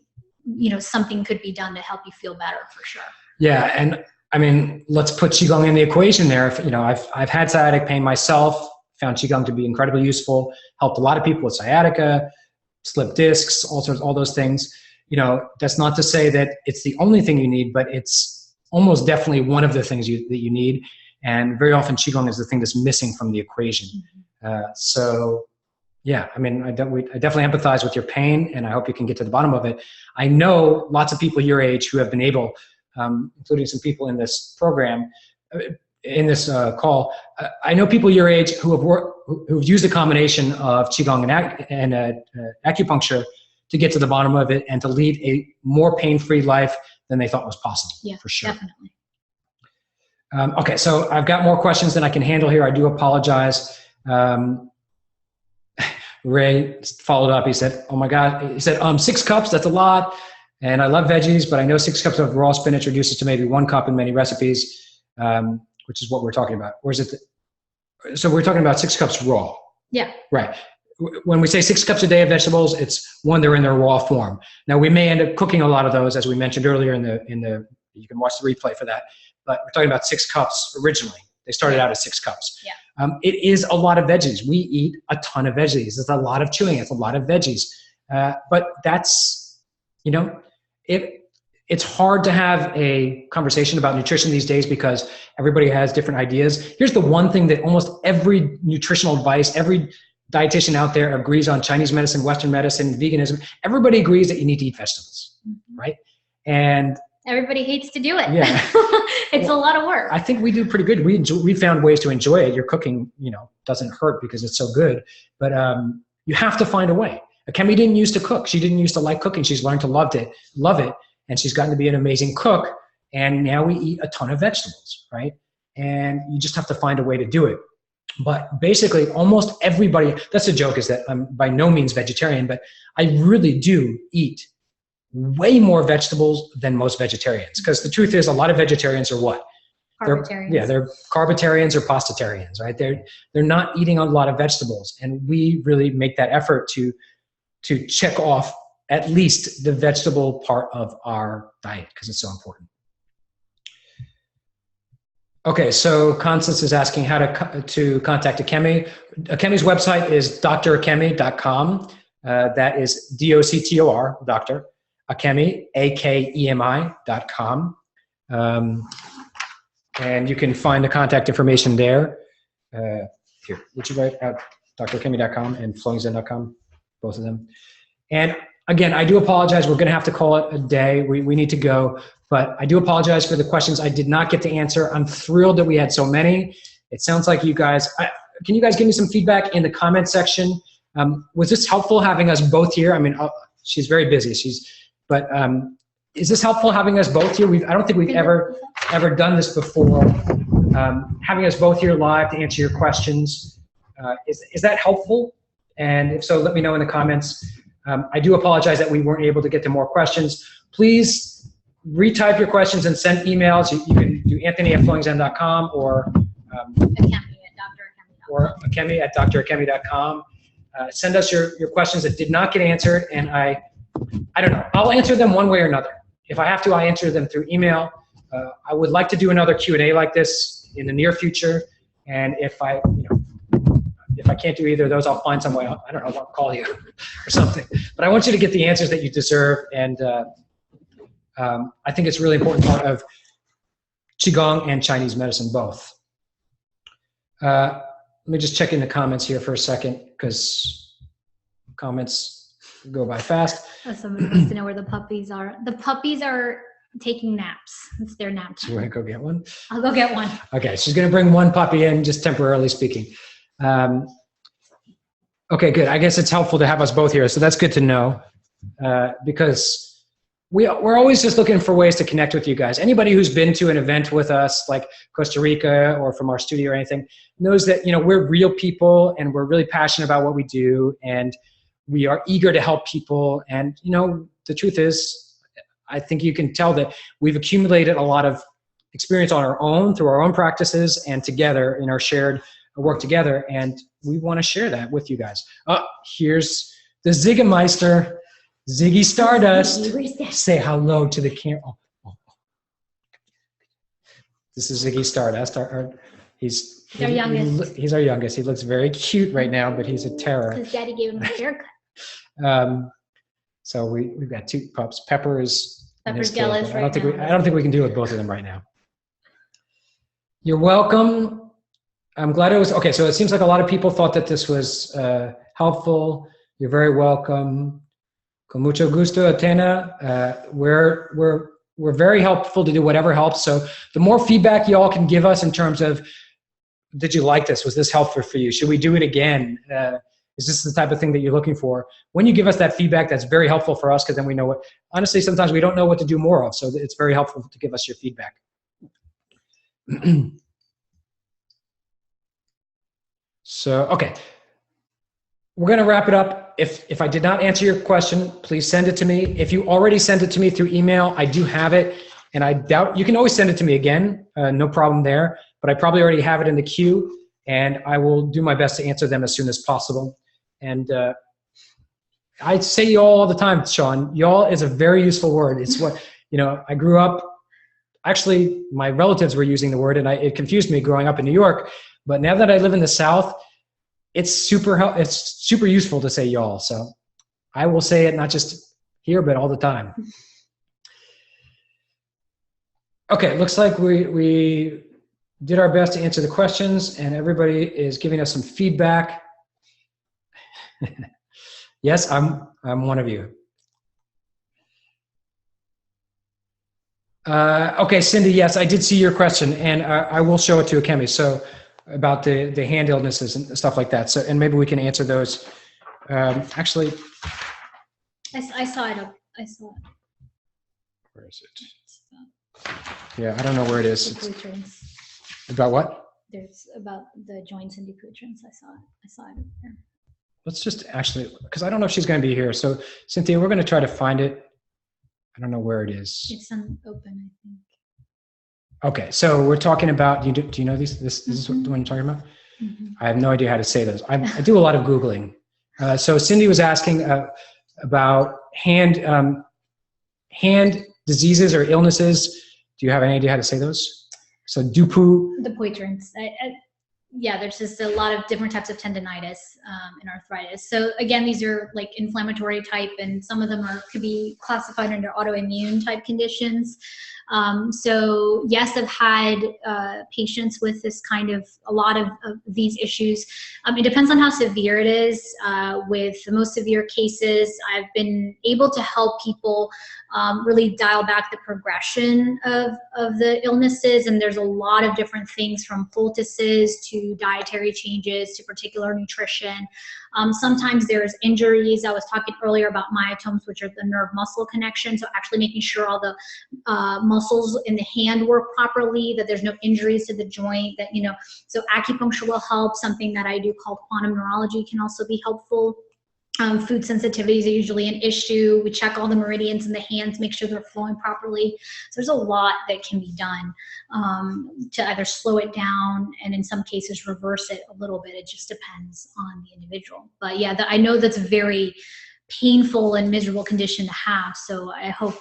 something could be done to help you feel better for sure. Yeah. And I mean, let's put Qigong in the equation there. I've had sciatic pain myself, found Qigong to be incredibly useful, helped a lot of people with sciatica, slip discs, all those things. That's not to say that it's the only thing you need, but it's almost definitely one of the things that you need. And very often Qigong is the thing that's missing from the equation. So yeah, I mean, I definitely empathize with your pain, and I hope you can get to the bottom of it. I know lots of people your age who have been able, including some people in this program, in this call. I know people your age who've used a combination of Qigong and acupuncture to get to the bottom of it and to lead a more pain-free life than they thought was possible. Yeah, for sure. Definitely. Okay, so I've got more questions than I can handle here. I do apologize. Ray followed up. He said, oh my God, he said, 6 cups, that's a lot. And I love veggies, but I know 6 cups of raw spinach reduces to maybe 1 cup in many recipes, which is what we're talking about. Or is it, so we're talking about 6 cups raw. Yeah. Right. When we say 6 cups a day of vegetables, it's when they're in their raw form. Now we may end up cooking a lot of those, as we mentioned earlier you can watch the replay for that, but we're talking about 6 cups originally. They started out at 6 cups. Yeah. It is a lot of veggies. We eat a ton of veggies. It's a lot of chewing. It's a lot of veggies. But that's, it's hard to have a conversation about nutrition these days because everybody has different ideas. Here's the one thing that almost every nutritional advice, every dietitian out there agrees on: Chinese medicine, Western medicine, veganism. Everybody agrees that you need to eat vegetables, right? And everybody hates to do it. Yeah. It's a lot of work. I think we do pretty good. We found ways to enjoy it. Your cooking, doesn't hurt because it's so good, but you have to find a way. Akemi didn't used to cook. She didn't used to like cooking. She's learned to love it. And she's gotten to be an amazing cook. And now we eat a ton of vegetables, right? And you just have to find a way to do it. But basically almost everybody, that's the joke, is that I'm by no means vegetarian, but I really do eat way more vegetables than most vegetarians. Because the truth is, a lot of vegetarians are what? Carbitarians. They're carbitarians or pastatarians, right? They're not eating a lot of vegetables. And we really make that effort to check off at least the vegetable part of our diet because it's so important. Okay, so Constance is asking how to contact Akemi. Akemi's website is drakemi.com. That is D-O-C-T-O-R, Dr. Akemi, A-K-E-M-I.com. And you can find the contact information there. Here, would you write out drakemi.com and flowingzen.com, both of them. And again, I do apologize. We're going to have to call it a day. We need to go. But I do apologize for the questions I did not get to answer. I'm thrilled that we had so many. It sounds like you guys, can you guys give me some feedback in the comment section? Was this helpful having us both here? I mean, she's very busy. But is this helpful having us both here? I don't think we've ever done this before. Having us both here live to answer your questions. Is that helpful? And if so, let me know in the comments. I do apologize that we weren't able to get to more questions. Please retype your questions and send emails. You can do Anthony@flowingzen.com or Akemi@drakemi.com. Send us your questions that did not get answered, and I don't know. I'll answer them one way or another. If I have to, I answer them through email. I would like to do another Q&A like this in the near future, and if I can't do either of those, I'll find some way. I don't know, I'll call you or something. But I want you to get the answers that you deserve, and I think it's a really important part of Qigong and Chinese medicine both. Let me just check in the comments here for a second because comments go by fast. Somebody wants to know where the puppies are. The puppies are taking naps. It's their nap time. So you want to go get one? I'll go get one. Okay, she's going to bring one puppy in, just temporarily speaking. Okay, good. I guess it's helpful to have us both here, so that's good to know because we're always just looking for ways to connect with you guys. Anybody who's been to an event with us, like Costa Rica or from our studio or anything, knows that we're real people and we're really passionate about what we do, and we are eager to help people. And the truth is, I think you can tell that we've accumulated a lot of experience on our own through our own practices and together in our shared work together, and we want to share that with you guys. Here's the Ziggemeister. Ziggy Stardust, say hello to the camera. Oh. This is Ziggy Stardust. He's our youngest. He's our youngest. He looks very cute right now, but he's a terror. His daddy gave him a haircut. So we've got two pups. Pepper's jealous. I don't think we can do it with both of them right now. You're welcome. I'm glad it was okay. So it seems like a lot of people thought that this was helpful. You're very welcome. Con mucho gusto, Atena. We're very helpful to do whatever helps. So the more feedback you all can give us in terms of, did you like this? Was this helpful for you? Should we do it again? Is this the type of thing that you're looking for? When you give us that feedback, that's very helpful for us because then we know what, honestly, sometimes we don't know what to do more of. So it's very helpful to give us your feedback. So, okay. We're going to wrap it up. If I did not answer your question, please send it to me. If you already sent it to me through email, I do have it. And I doubt, you can always send it to me again. No problem there. But I probably already have it in the queue. And I will do my best to answer them as soon as possible. And I say y'all all the time, Sean. Y'all is a very useful word. It's what, I grew up, actually, my relatives were using the word. And it confused me growing up in New York. But now that I live in the South, it's super useful to say y'all. So I will say it not just here, but all the time. Okay, looks like we did our best to answer the questions, and everybody is giving us some feedback. Yes, I'm one of you. Okay, Cindy, yes, I did see your question, and I will show it to Akemi. So about the hand illnesses and stuff like that. So, and maybe we can answer those. Actually, I saw it. I saw it. Where is it? Yeah, I don't know where it is. About what? There's about the joints and decoutrents. I saw it up there. Let's just actually, because I don't know if she's going to be here. So Cynthia, we're going to try to find it. I don't know where it is. It's open, I think. Okay, so we're talking about, do you know these? This is what the one you're talking about? Mm-hmm. I have no idea how to say those. I do a lot of Googling. So Cindy was asking about hand diseases or illnesses. Do you have any idea how to say those? So Dupu. The poitrins. Yeah, there's just a lot of different types of tendinitis and arthritis. So again, these are like inflammatory type, and some of them could be classified under autoimmune type conditions. So yes, I've had patients with this kind of, a lot of these issues. It depends on how severe it is. With the most severe cases, I've been able to help people really dial back the progression of the illnesses. And there's a lot of different things, from poultices to dietary changes to particular nutrition. Sometimes there's injuries. I was talking earlier about myotomes, which are the nerve muscle connection. So actually making sure all the muscles in the hand work properly, that there's no injuries to the joint, that, you know, so acupuncture will help. Something that I do called quantum neurology can also be helpful. Food sensitivities are usually an issue. We check all the meridians in the hands, make sure they're flowing properly. So there's a lot that can be done to either slow it down and in some cases reverse it a little bit. It just depends on the individual. But yeah, I know that's a very painful and miserable condition to have. So I hope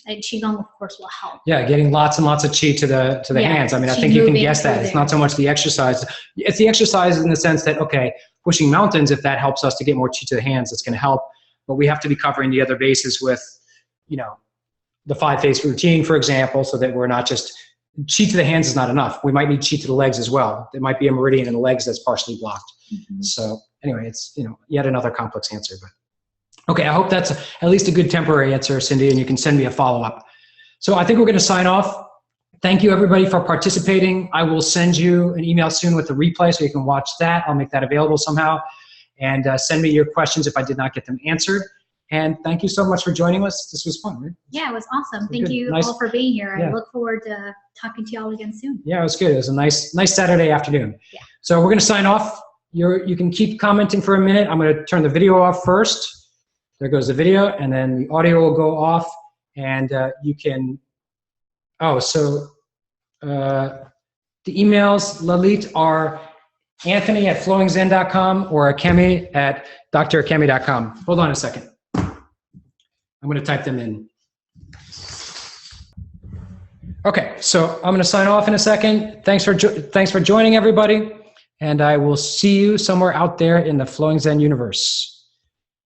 Qigong, of course, will help. Yeah, getting lots and lots of Qi to the hands. I mean, I think you can guess that. It's not so much the exercise. It's the exercise in the sense that, okay, pushing mountains, if that helps us to get more Qi to the hands, it's going to help. But we have to be covering the other bases with, you know, the 5-phase routine, for example, so that we're not just, Qi to the hands is not enough. We might need Qi to the legs as well. There might be a meridian in the legs that's partially blocked. Mm-hmm. So anyway, it's, you know, yet another complex answer, but. Okay, I hope that's at least a good temporary answer, Cindy, and you can send me a follow-up. So I think we're going to sign off. Thank you, everybody, for participating. I will send you an email soon with the replay so you can watch that. I'll make that available somehow. And send me your questions if I did not get them answered. And thank you so much for joining us. This was fun, right? Yeah, it was awesome. Thank you all for being here. Yeah. I look forward to talking to you all again soon. Yeah, it was good. It was a nice Saturday afternoon. Yeah. So we're going to sign off. You can keep commenting for a minute. I'm going to turn the video off first. There goes the video, and then the audio will go off, and you can, the emails, Lalit, are Anthony@flowingzen.com or Akemi at drakemi.com. Hold on a second. I'm going to type them in. Okay, so I'm going to sign off in a second. Thanks for joining, everybody, and I will see you somewhere out there in the Flowing Zen universe.